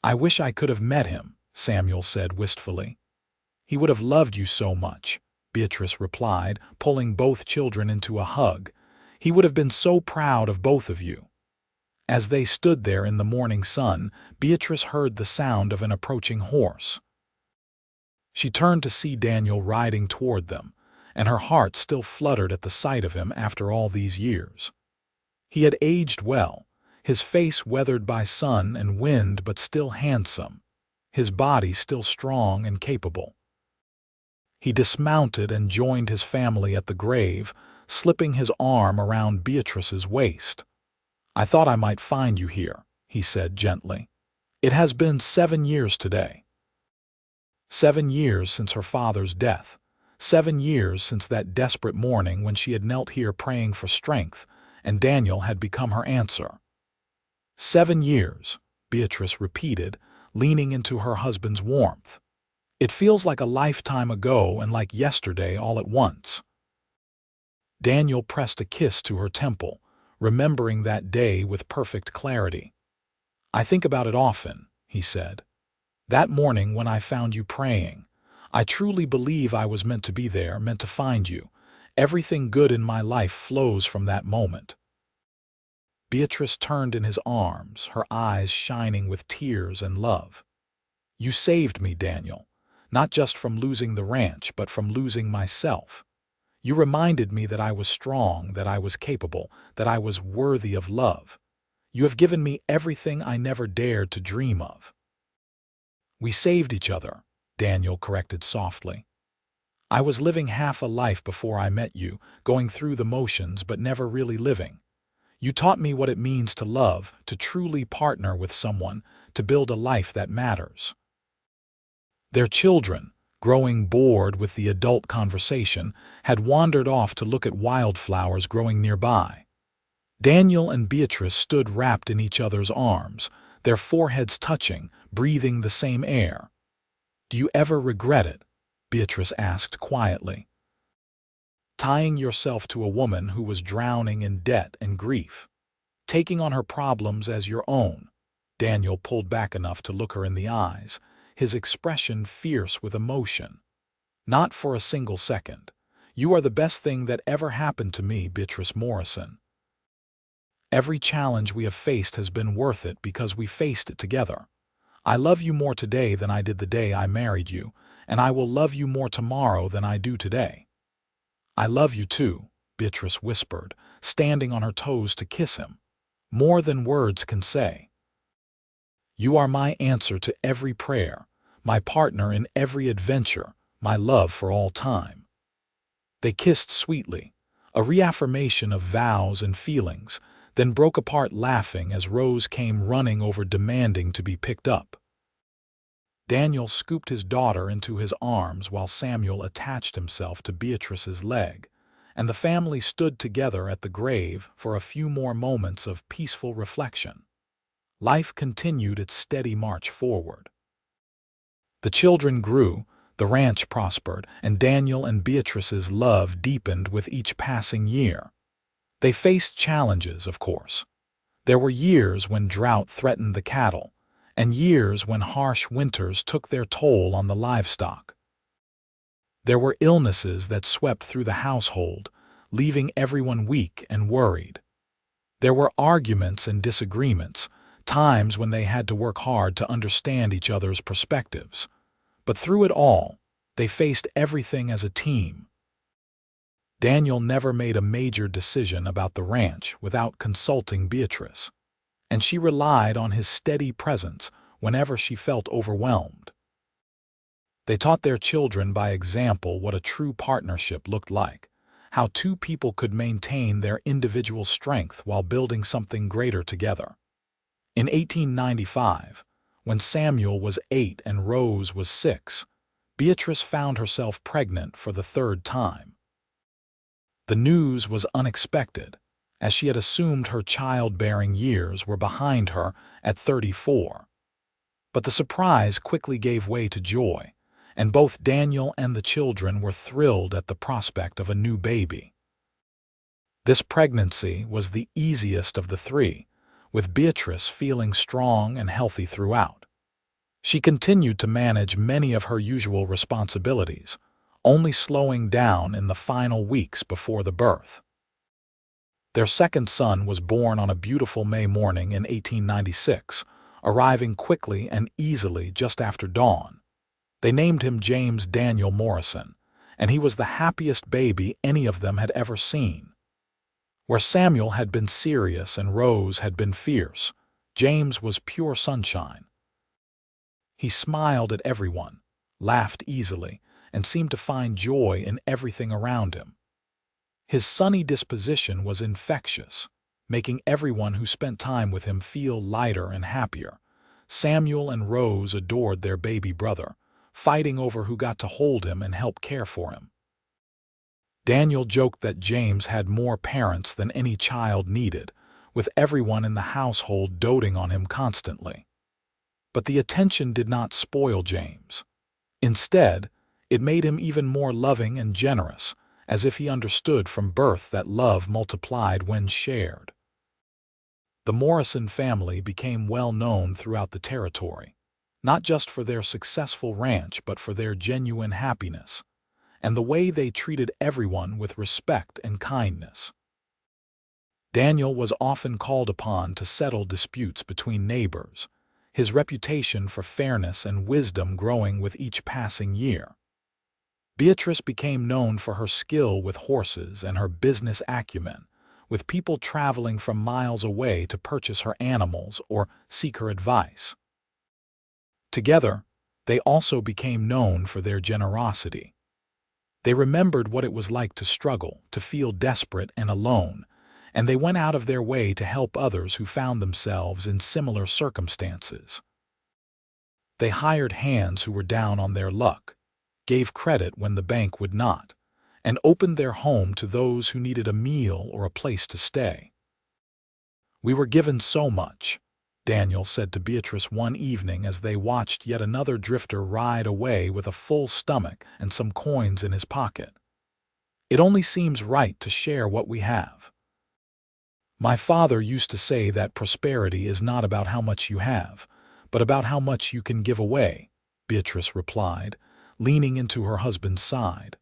"I wish I could have met him," Samuel said wistfully. "He would have loved you so much," Beatrice replied, pulling both children into a hug. "He would have been so proud of both of you." As they stood there in the morning sun, Beatrice heard the sound of an approaching horse. She turned to see Daniel riding toward them, and her heart still fluttered at the sight of him after all these years. He had aged well, his face weathered by sun and wind but still handsome, his body still strong and capable. He dismounted and joined his family at the grave, slipping his arm around Beatrice's waist. "I thought I might find you here," he said gently. "It has been 7 years today." 7 years since her father's death. 7 years since that desperate morning when she had knelt here praying for strength, and Daniel had become her answer. 7 years, Beatrice repeated, leaning into her husband's warmth. "It feels like a lifetime ago and like yesterday all at once." Daniel pressed a kiss to her temple, remembering that day with perfect clarity. "I think about it often," he said. "That morning when I found you praying, I truly believe I was meant to be there, meant to find you. Everything good in my life flows from that moment." Beatrice turned in his arms, her eyes shining with tears and love. "You saved me, Daniel, not just from losing the ranch, but from losing myself. You reminded me that I was strong, that I was capable, that I was worthy of love. You have given me everything I never dared to dream of." "We saved each other," Daniel corrected softly. "I was living half a life before I met you, going through the motions but never really living. You taught me what it means to love, to truly partner with someone, to build a life that matters." Their children, growing bored with the adult conversation, had wandered off to look at wildflowers growing nearby. Daniel and Beatrice stood wrapped in each other's arms, their foreheads touching, breathing the same air. "Do you ever regret it?" Beatrice asked quietly. "Tying yourself to a woman who was drowning in debt and grief, taking on her problems as your own." Daniel pulled back enough to look her in the eyes, his expression fierce with emotion. "Not for a single second. You are the best thing that ever happened to me, Beatrice Morrison. Every challenge we have faced has been worth it because we faced it together. I love you more today than I did the day I married you, and I will love you more tomorrow than I do today." "I love you too," Beatrice whispered, standing on her toes to kiss him. "More than words can say. You are my answer to every prayer, my partner in every adventure, my love for all time." They kissed sweetly, a reaffirmation of vows and feelings, then broke apart laughing as Rose came running over demanding to be picked up. Daniel scooped his daughter into his arms while Samuel attached himself to Beatrice's leg, and the family stood together at the grave for a few more moments of peaceful reflection. Life continued its steady march forward. The children grew, the ranch prospered, and Daniel and Beatrice's love deepened with each passing year. They faced challenges, of course. There were years when drought threatened the cattle, and years when harsh winters took their toll on the livestock. There were illnesses that swept through the household, leaving everyone weak and worried. There were arguments and disagreements, times when they had to work hard to understand each other's perspectives. But through it all, they faced everything as a team. Daniel never made a major decision about the ranch without consulting Beatrice, and she relied on his steady presence whenever she felt overwhelmed. They taught their children by example what a true partnership looked like, how two people could maintain their individual strength while building something greater together. In 1895, when Samuel was 8 and Rose was 6, Beatrice found herself pregnant for the third time. The news was unexpected, as she had assumed her childbearing years were behind her at 34. But the surprise quickly gave way to joy, and both Daniel and the children were thrilled at the prospect of a new baby. This pregnancy was the easiest of the three, with Beatrice feeling strong and healthy throughout. She continued to manage many of her usual responsibilities, only slowing down in the final weeks before the birth. Their second son was born on a beautiful May morning in 1896, arriving quickly and easily just after dawn. They named him James Daniel Morrison, and he was the happiest baby any of them had ever seen. Where Samuel had been serious and Rose had been fierce, James was pure sunshine. He smiled at everyone, laughed easily, and seemed to find joy in everything around him. His sunny disposition was infectious, making everyone who spent time with him feel lighter and happier. Samuel and Rose adored their baby brother, fighting over who got to hold him and help care for him. Daniel joked that James had more parents than any child needed, with everyone in the household doting on him constantly. But the attention did not spoil James. Instead, it made him even more loving and generous, as if he understood from birth that love multiplied when shared. The Morrison family became well known throughout the territory, not just for their successful ranch but for their genuine happiness, and the way they treated everyone with respect and kindness. Daniel was often called upon to settle disputes between neighbors, his reputation for fairness and wisdom growing with each passing year. Beatrice became known for her skill with horses and her business acumen, with people traveling from miles away to purchase her animals or seek her advice. Together, they also became known for their generosity. They remembered what it was like to struggle, to feel desperate and alone, and they went out of their way to help others who found themselves in similar circumstances. They hired hands who were down on their luck, gave credit when the bank would not, and opened their home to those who needed a meal or a place to stay. "We were given so much," Daniel said to Beatrice one evening as they watched yet another drifter ride away with a full stomach and some coins in his pocket. "It only seems right to share what we have. My father used to say that prosperity is not about how much you have, but about how much you can give away," Beatrice replied, leaning into her husband's side.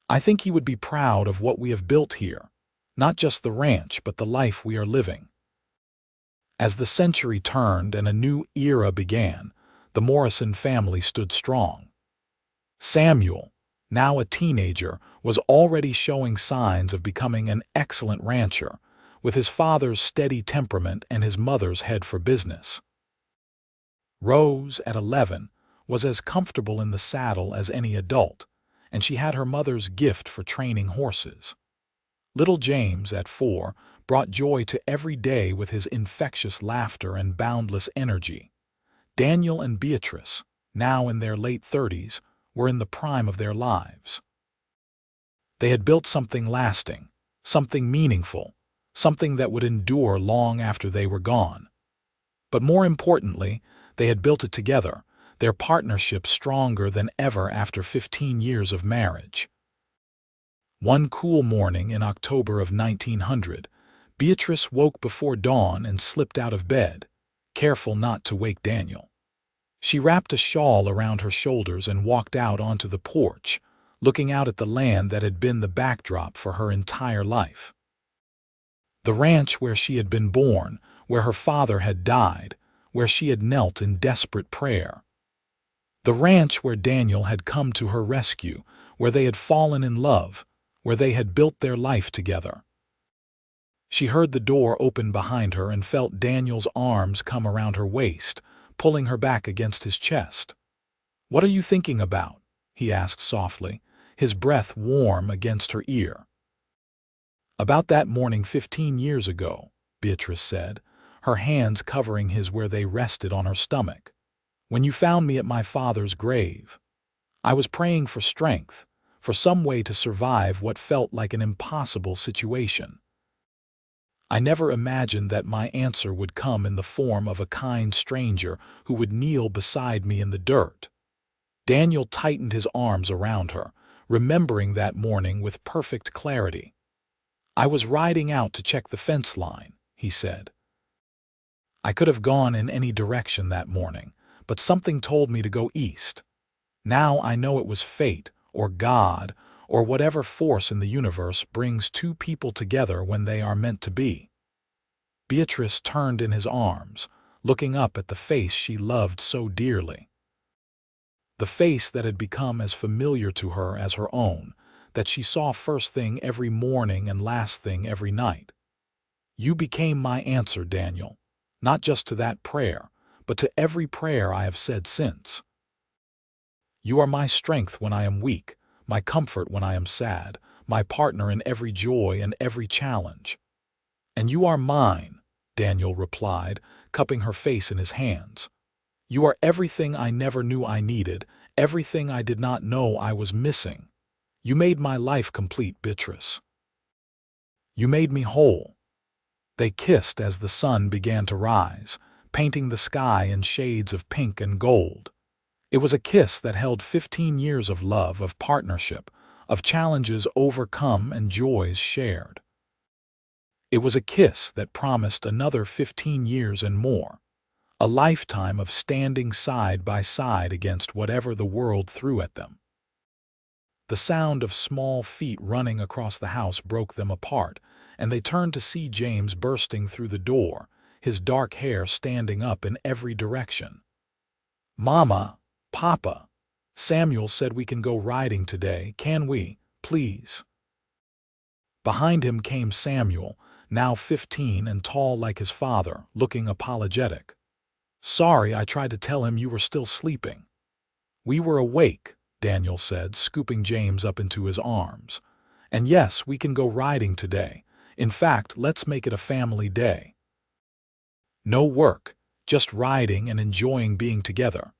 "I think he would be proud of what we have built here, not just the ranch but the life we are living." As the century turned and a new era began, the Morrison family stood strong. Samuel, now a teenager, was already showing signs of becoming an excellent rancher, with his father's steady temperament and his mother's head for business. Rose, at 11, was as comfortable in the saddle as any adult, and she had her mother's gift for training horses. Little James, at 4, brought joy to every day with his infectious laughter and boundless energy. Daniel and Beatrice, now in their late 30s, were in the prime of their lives. They had built something lasting, something meaningful, something that would endure long after they were gone. But more importantly, they had built it together, their partnership stronger than ever after 15 years of marriage. One cool morning in October of 1900, Beatrice woke before dawn and slipped out of bed, careful not to wake Daniel. She wrapped a shawl around her shoulders and walked out onto the porch, looking out at the land that had been the backdrop for her entire life. The ranch where she had been born, where her father had died, where she had knelt in desperate prayer. The ranch where Daniel had come to her rescue, where they had fallen in love, where they had built their life together. She heard the door open behind her and felt Daniel's arms come around her waist, pulling her back against his chest. "What are you thinking about?" he asked softly, his breath warm against her ear. "About that morning 15 years ago," Beatrice said, her hands covering his where they rested on her stomach. "When you found me at my father's grave. I was praying for strength, for some way to survive what felt like an impossible situation. I never imagined that my answer would come in the form of a kind stranger who would kneel beside me in the dirt." Daniel tightened his arms around her, remembering that morning with perfect clarity. "I was riding out to check the fence line," he said. "I could have gone in any direction that morning, but something told me to go east. Now I know it was fate, or God, or whatever force in the universe brings two people together when they are meant to be." Beatrice turned in his arms, looking up at the face she loved so dearly. The face that had become as familiar to her as her own, that she saw first thing every morning and last thing every night. "You became my answer, Daniel, not just to that prayer, but to every prayer I have said since. You are my strength when I am weak, my comfort when I am sad, my partner in every joy and every challenge." "And you are mine," Daniel replied, cupping her face in his hands. "You are everything I never knew I needed, everything I did not know I was missing. You made my life complete, Beatrice. You made me whole." They kissed as the sun began to rise, painting the sky in shades of pink and gold. It was a kiss that held 15 years of love, of partnership, of challenges overcome and joys shared. It was a kiss that promised another 15 years and more, a lifetime of standing side by side against whatever the world threw at them. The sound of small feet running across the house broke them apart, and they turned to see James bursting through the door, his dark hair standing up in every direction. "Mama, Papa, Samuel said we can go riding today, can we, please?" Behind him came Samuel, now 15 and tall like his father, looking apologetic. "Sorry, I tried to tell him you were still sleeping." "We were awake," Daniel said, scooping James up into his arms. "And yes, we can go riding today. In fact, let's make it a family day. No work, just riding and enjoying being together."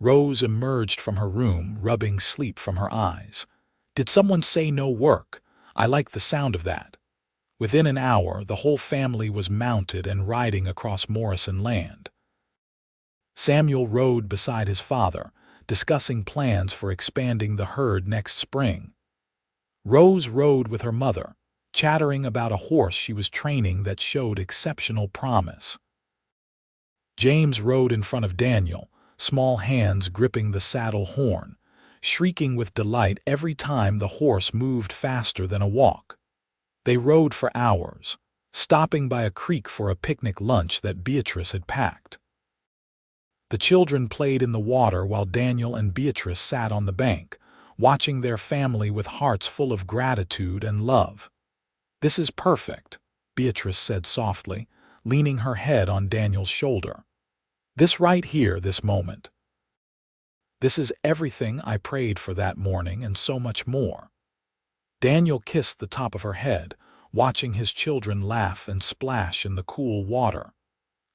Rose emerged from her room, rubbing sleep from her eyes. "Did someone say no work? I like the sound of that." Within an hour, the whole family was mounted and riding across Morrison land. Samuel rode beside his father, discussing plans for expanding the herd next spring. Rose rode with her mother, chattering about a horse she was training that showed exceptional promise. James rode in front of Daniel, small hands gripping the saddle horn, shrieking with delight every time the horse moved faster than a walk. They rode for hours, stopping by a creek for a picnic lunch that Beatrice had packed. The children played in the water while Daniel and Beatrice sat on the bank, watching their family with hearts full of gratitude and love. "This is perfect," Beatrice said softly, leaning her head on Daniel's shoulder. "This right here, this moment. This is everything I prayed for that morning and so much more." Daniel kissed the top of her head, watching his children laugh and splash in the cool water.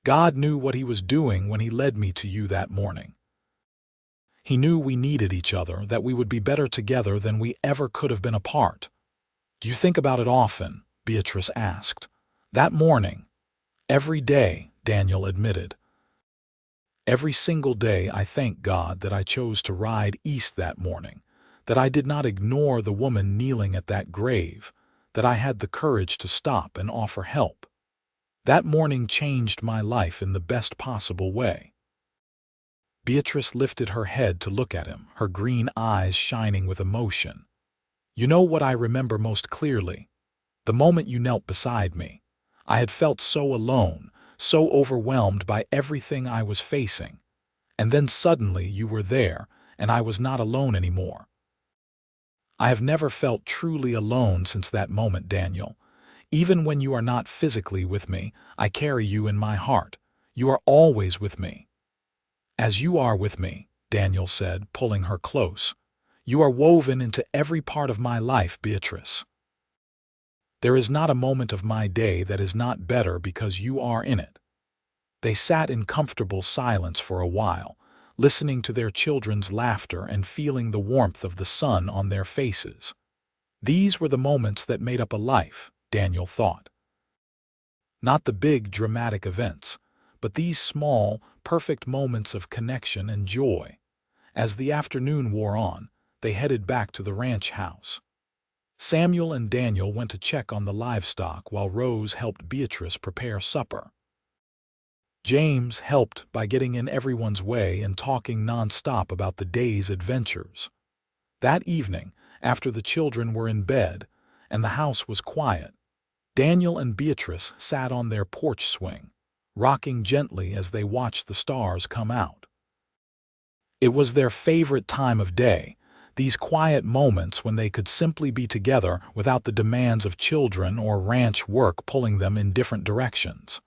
"God knew what he was doing when he led me to you that morning. He knew we needed each other, that we would be better together than we ever could have been apart." "Do you think about it often?" Beatrice asked. "That morning." "Every day," Daniel admitted. Every single day I thank God that I chose to ride east that morning, that I did not ignore the woman kneeling at that grave, that I had the courage to stop and offer help. That morning changed my life in the best possible way." Beatrice lifted her head to look at him, her green eyes shining with emotion. "You know what I remember most clearly? The moment you knelt beside me. I had felt so alone, so overwhelmed by everything I was facing. And then suddenly you were there, and I was not alone anymore. I have never felt truly alone since that moment, Daniel. Even when you are not physically with me, I carry you in my heart. You are always with me." "As you are with me," Daniel said, pulling her close. "You are woven into every part of my life, Beatrice. There is not a moment of my day that is not better because you are in it." They sat in comfortable silence for a while, listening to their children's laughter and feeling the warmth of the sun on their faces. These were the moments that made up a life, Daniel thought. Not the big, dramatic events, but these small, perfect moments of connection and joy. As the afternoon wore on, they headed back to the ranch house. Samuel and Daniel went to check on the livestock while Rose helped Beatrice prepare supper. James helped by getting in everyone's way and talking nonstop about the day's adventures. That evening, after the children were in bed and the house was quiet, Daniel and Beatrice sat on their porch swing, rocking gently as they watched the stars come out. It was their favorite time of day, these quiet moments when they could simply be together without the demands of children or ranch work pulling them in different directions.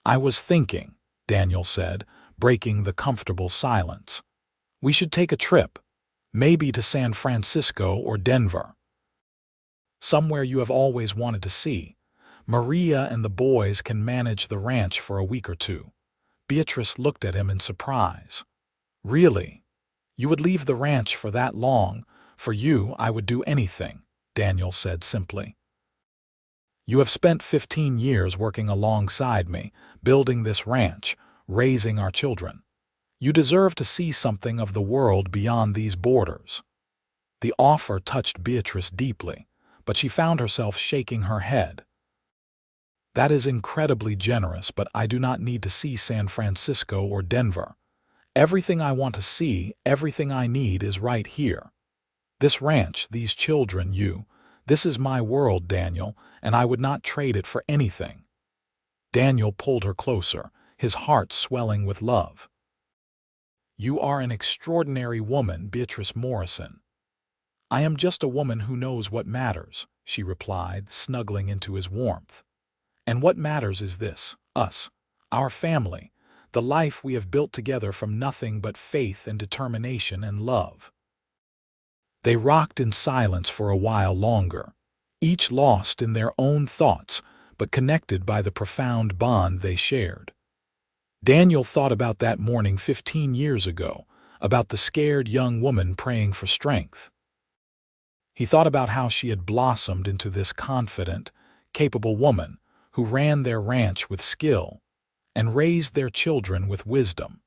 "I was thinking," Daniel said, breaking the comfortable silence. "We should take a trip, maybe to San Francisco or Denver. Somewhere you have always wanted to see. Maria and the boys can manage the ranch for a week or two." Beatrice looked at him in surprise. "Really? You would leave the ranch for that long? For you, I would do anything," Daniel said simply. "You have spent 15 years working alongside me, building this ranch, raising our children. You deserve to see something of the world beyond these borders." The offer touched Beatrice deeply, but she found herself shaking her head. "That is incredibly generous, but I do not need to see San Francisco or Denver. Everything I want to see, everything I need is right here. This ranch, these children, this is my world, Daniel, and I would not trade it for anything." Daniel pulled her closer, his heart swelling with love. "You are an extraordinary woman, Beatrice Morrison." "I am just a woman who knows what matters," she replied, snuggling into his warmth. "And what matters is this, us, our family, the life we have built together from nothing but faith and determination and love." They rocked in silence for a while longer, each lost in their own thoughts, but connected by the profound bond they shared. Daniel thought about that morning 15 years ago, about the scared young woman praying for strength. He thought about how she had blossomed into this confident, capable woman who ran their ranch with skill and raised their children with wisdom.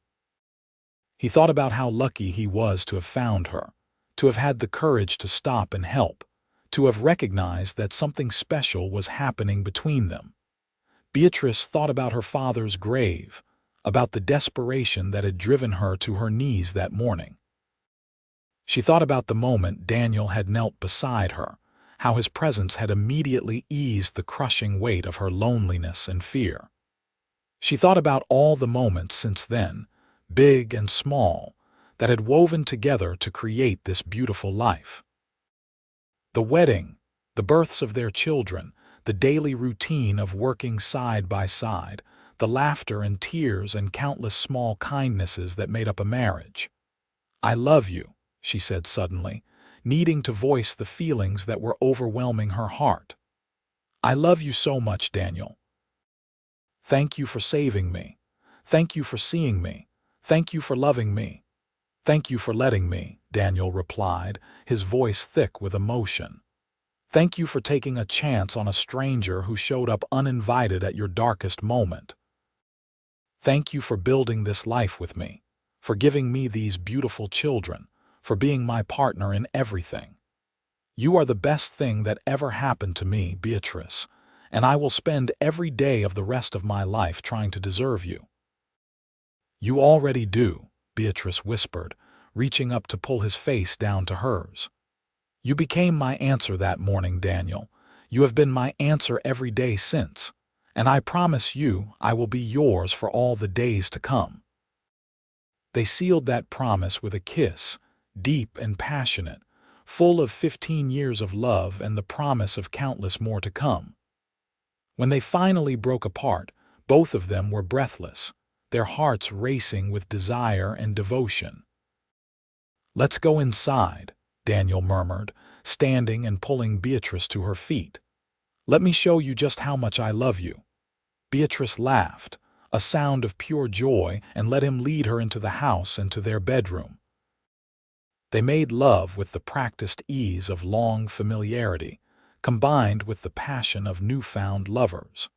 He thought about how lucky he was to have found her, to have had the courage to stop and help, to have recognized that something special was happening between them. Beatrice thought about her father's grave, about the desperation that had driven her to her knees that morning. She thought about the moment Daniel had knelt beside her, how his presence had immediately eased the crushing weight of her loneliness and fear. She thought about all the moments since then, big and small, that had woven together to create this beautiful life. The wedding, the births of their children, the daily routine of working side by side, the laughter and tears and countless small kindnesses that made up a marriage. "I love you," she said suddenly, needing to voice the feelings that were overwhelming her heart. "I love you so much, Daniel. Thank you for saving me. Thank you for seeing me. Thank you for loving me. Thank you for letting me," Daniel replied, his voice thick with emotion. "Thank you for taking a chance on a stranger who showed up uninvited at your darkest moment. Thank you for building this life with me, for giving me these beautiful children, for being my partner in everything. You are the best thing that ever happened to me, Beatrice, and I will spend every day of the rest of my life trying to deserve you." "You already do," Beatrice whispered, reaching up to pull his face down to hers. "You became my answer that morning, Daniel. You have been my answer every day since, and I promise you I will be yours for all the days to come." They sealed that promise with a kiss, deep and passionate, full of 15 years of love and the promise of countless more to come. When they finally broke apart, both of them were breathless, their hearts racing with desire and devotion. "Let's go inside," Daniel murmured, standing and pulling Beatrice to her feet. "Let me show you just how much I love you." Beatrice laughed, a sound of pure joy, and let him lead her into the house and to their bedroom. They made love with the practiced ease of long familiarity, combined with the passion of newfound lovers,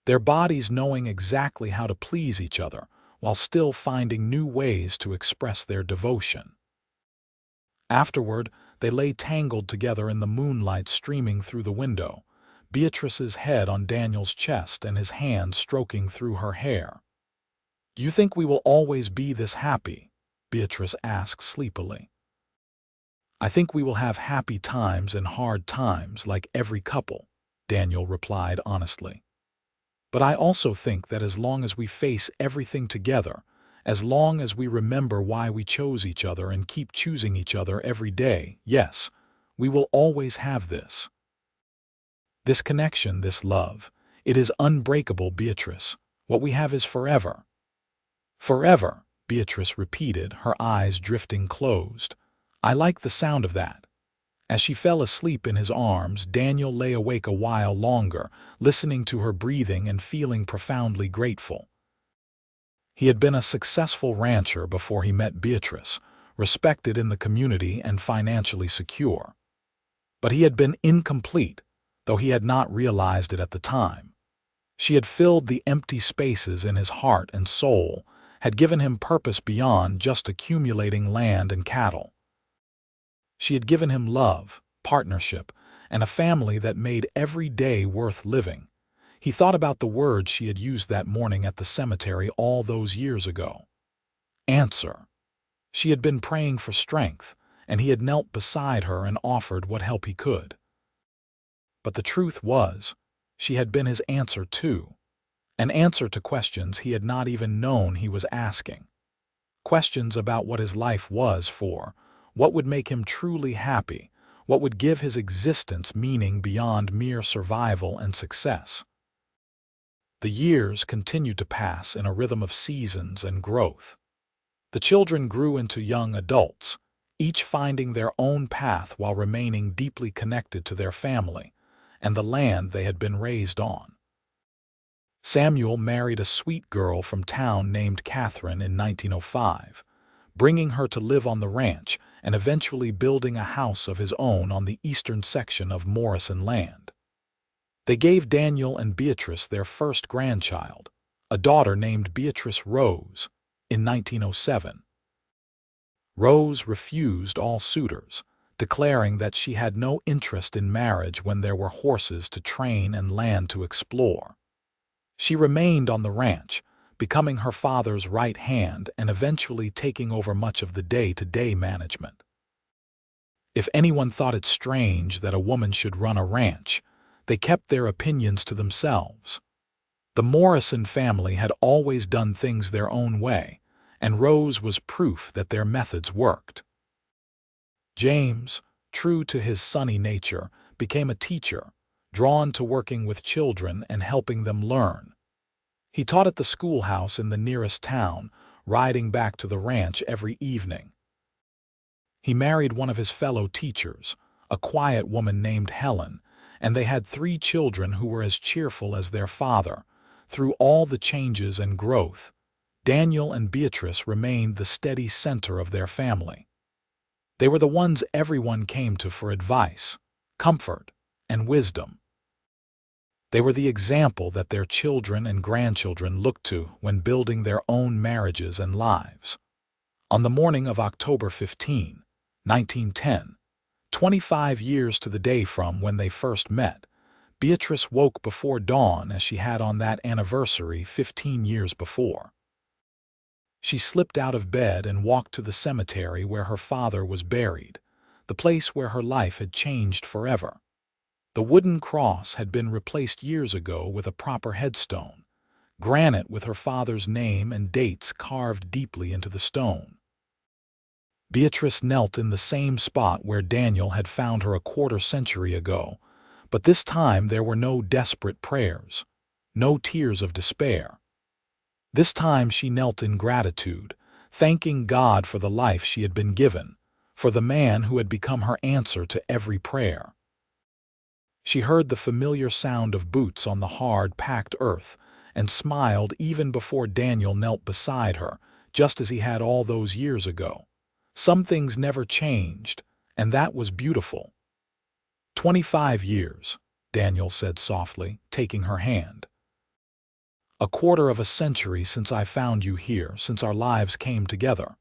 their bodies knowing exactly how to please each other while still finding new ways to express their devotion. Afterward, they lay tangled together in the moonlight streaming through the window, Beatrice's head on Daniel's chest and his hand stroking through her hair. "Do you think we will always be this happy?" Beatrice asked sleepily. "I think we will have happy times and hard times like every couple," Daniel replied honestly. "But I also think that as long as we face everything together, as long as we remember why we chose each other and keep choosing each other every day, yes, we will always have this. This connection, this love, it is unbreakable, Beatrice. What we have is forever." "Forever," Beatrice repeated, her eyes drifting closed. "I like the sound of that." As she fell asleep in his arms, Daniel lay awake a while longer, listening to her breathing and feeling profoundly grateful. He had been a successful rancher before he met Beatrice, respected in the community and financially secure. But he had been incomplete, though he had not realized it at the time. She had filled the empty spaces in his heart and soul, had given him purpose beyond just accumulating land and cattle. She had given him love, partnership, and a family that made every day worth living. He thought about the words she had used that morning at the cemetery all those years ago. Answer. She had been praying for strength, and he had knelt beside her and offered what help he could. But the truth was, she had been his answer too. An answer to questions he had not even known he was asking. Questions about what his life was for, what would make him truly happy, what would give his existence meaning beyond mere survival and success. The years continued to pass in a rhythm of seasons and growth. The children grew into young adults, each finding their own path while remaining deeply connected to their family and the land they had been raised on. Samuel married a sweet girl from town named Catherine in 1905, bringing her to live on the ranch and eventually building a house of his own on the eastern section of Morrison land. They gave Daniel and Beatrice their first grandchild, a daughter named Beatrice Rose, in 1907. Rose refused all suitors, declaring that she had no interest in marriage when there were horses to train and land to explore. She remained on the ranch, becoming her father's right hand and eventually taking over much of the day-to-day management. If anyone thought it strange that a woman should run a ranch, they kept their opinions to themselves. The Morrison family had always done things their own way, and Rose was proof that their methods worked. James, true to his sunny nature, became a teacher, drawn to working with children and helping them learn. He taught at the schoolhouse in the nearest town, riding back to the ranch every evening. He married one of his fellow teachers, a quiet woman named Helen, and they had 3 children who were as cheerful as their father. Through all the changes and growth, Daniel and Beatrice remained the steady center of their family. They were the ones everyone came to for advice, comfort, and wisdom. They were the example that their children and grandchildren looked to when building their own marriages and lives. On the morning of October 15, 1910, 25 years to the day from when they first met, Beatrice woke before dawn as she had on that anniversary 15 years before. She slipped out of bed and walked to the cemetery where her father was buried, the place where her life had changed forever. The wooden cross had been replaced years ago with a proper headstone, granite with her father's name and dates carved deeply into the stone. Beatrice knelt in the same spot where Daniel had found her a quarter-century ago, but this time there were no desperate prayers, no tears of despair. This time she knelt in gratitude, thanking God for the life she had been given, for the man who had become her answer to every prayer. She heard the familiar sound of boots on the hard, packed earth and smiled even before Daniel knelt beside her, just as he had all those years ago. Some things never changed, and that was beautiful. 25 years, Daniel said softly, taking her hand. A quarter of a century since I found you here, since our lives came together.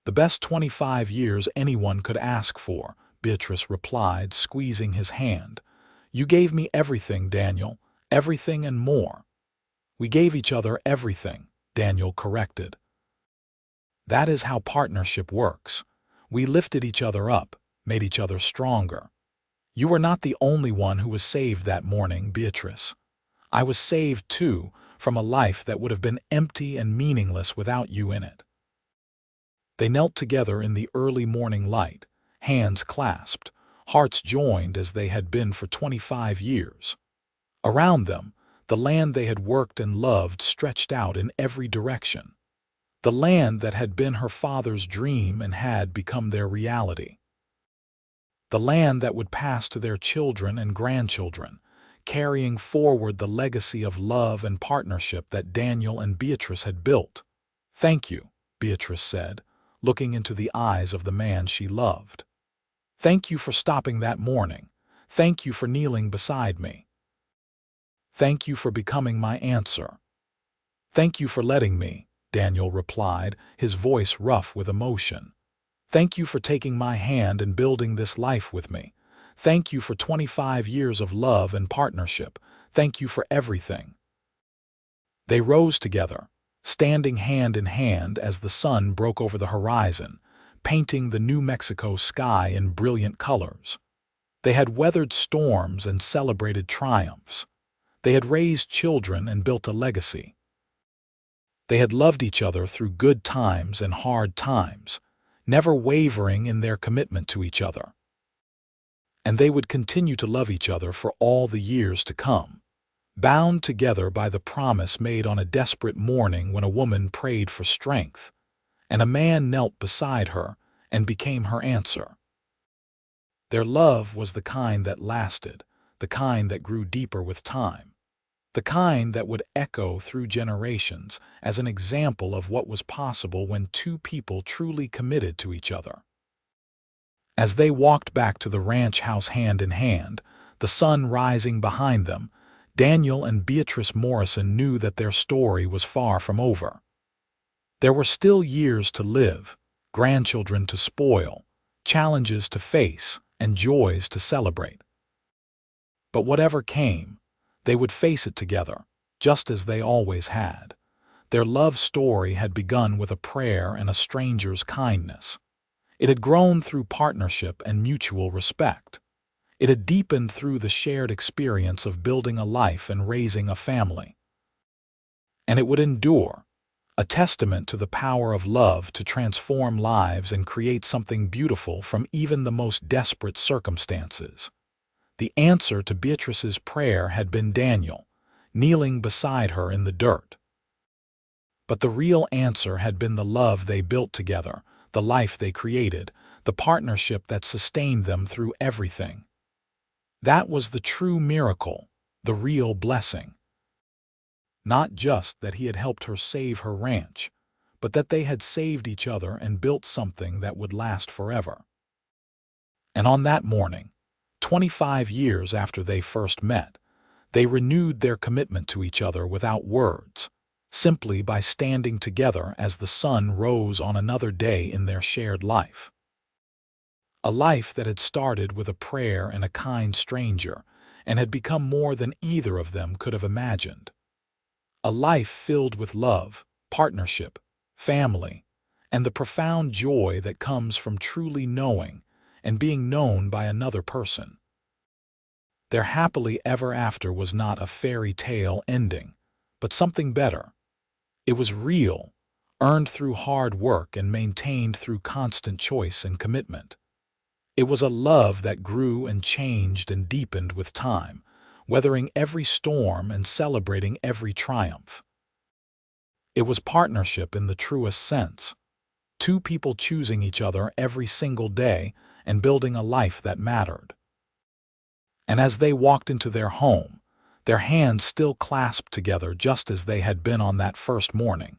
The best 25 years anyone could ask for, Beatrice replied, squeezing his hand. You gave me everything, Daniel, everything and more. We gave each other everything, Daniel corrected. That is how partnership works. We lifted each other up, made each other stronger. You were not the only one who was saved that morning, Beatrice. I was saved, too, from a life that would have been empty and meaningless without you in it. They knelt together in the early morning light, hands clasped, hearts joined as they had been for 25 years. Around them, the land they had worked and loved stretched out in every direction. The land that had been her father's dream and had become their reality. The land that would pass to their children and grandchildren, carrying forward the legacy of love and partnership that Daniel and Beatrice had built. Thank you, Beatrice said, looking into the eyes of the man she loved. Thank you for stopping that morning. Thank you for kneeling beside me. Thank you for becoming my answer. Thank you for letting me, Daniel replied, his voice rough with emotion. Thank you for taking my hand and building this life with me. Thank you for 25 years of love and partnership. Thank you for everything. They rose together, standing hand in hand as the sun broke over the horizon, painting the New Mexico sky in brilliant colors. They had weathered storms and celebrated triumphs. They had raised children and built a legacy. They had loved each other through good times and hard times, never wavering in their commitment to each other. And they would continue to love each other for all the years to come, bound together by the promise made on a desperate morning when a woman prayed for strength, and a man knelt beside her and became her answer. Their love was the kind that lasted, the kind that grew deeper with time, the kind that would echo through generations as an example of what was possible when two people truly committed to each other. As they walked back to the ranch house hand in hand, the sun rising behind them, Daniel and Beatrice Morrison knew that their story was far from over. There were still years to live, grandchildren to spoil, challenges to face, and joys to celebrate. But whatever came, they would face it together, just as they always had. Their love story had begun with a prayer and a stranger's kindness. It had grown through partnership and mutual respect. It had deepened through the shared experience of building a life and raising a family. And it would endure, a testament to the power of love to transform lives and create something beautiful from even the most desperate circumstances. The answer to Beatrice's prayer had been Daniel, kneeling beside her in the dirt. But the real answer had been the love they built together, the life they created, the partnership that sustained them through everything. That was the true miracle, the real blessing. Not just that he had helped her save her ranch, but that they had saved each other and built something that would last forever. And on that morning, 25 years after they first met, They renewed their commitment to each other without words, simply by standing together as the sun rose on another day in their shared life. A life that had started with a prayer and a kind stranger and had become more than either of them could have imagined. A life filled with love, partnership, family, and the profound joy that comes from truly knowing and being known by another person. Their happily ever after was not a fairy tale ending, but something better. It was real, earned through hard work and maintained through constant choice and commitment. It was a love that grew and changed and deepened with time, weathering every storm and celebrating every triumph. It was partnership in the truest sense, two people choosing each other every single day and building a life that mattered. And as they walked into their home, their hands still clasped together just as they had been on that first morning,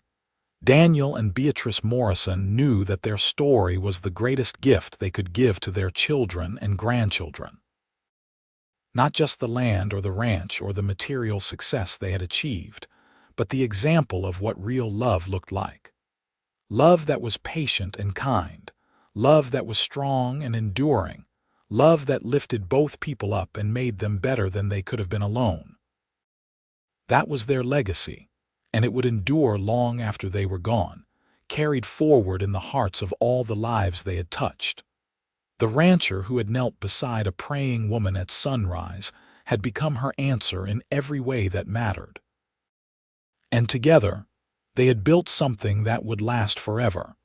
Daniel and Beatrice Morrison knew that their story was the greatest gift they could give to their children and grandchildren. Not just the land or the ranch or the material success they had achieved, but the example of what real love looked like. Love that was patient and kind, love that was strong and enduring, love that lifted both people up and made them better than they could have been alone. That was their legacy, and it would endure long after they were gone, carried forward in the hearts of all the lives they had touched. The rancher who had knelt beside a praying woman at sunrise had become her answer in every way that mattered. And together, they had built something that would last forever,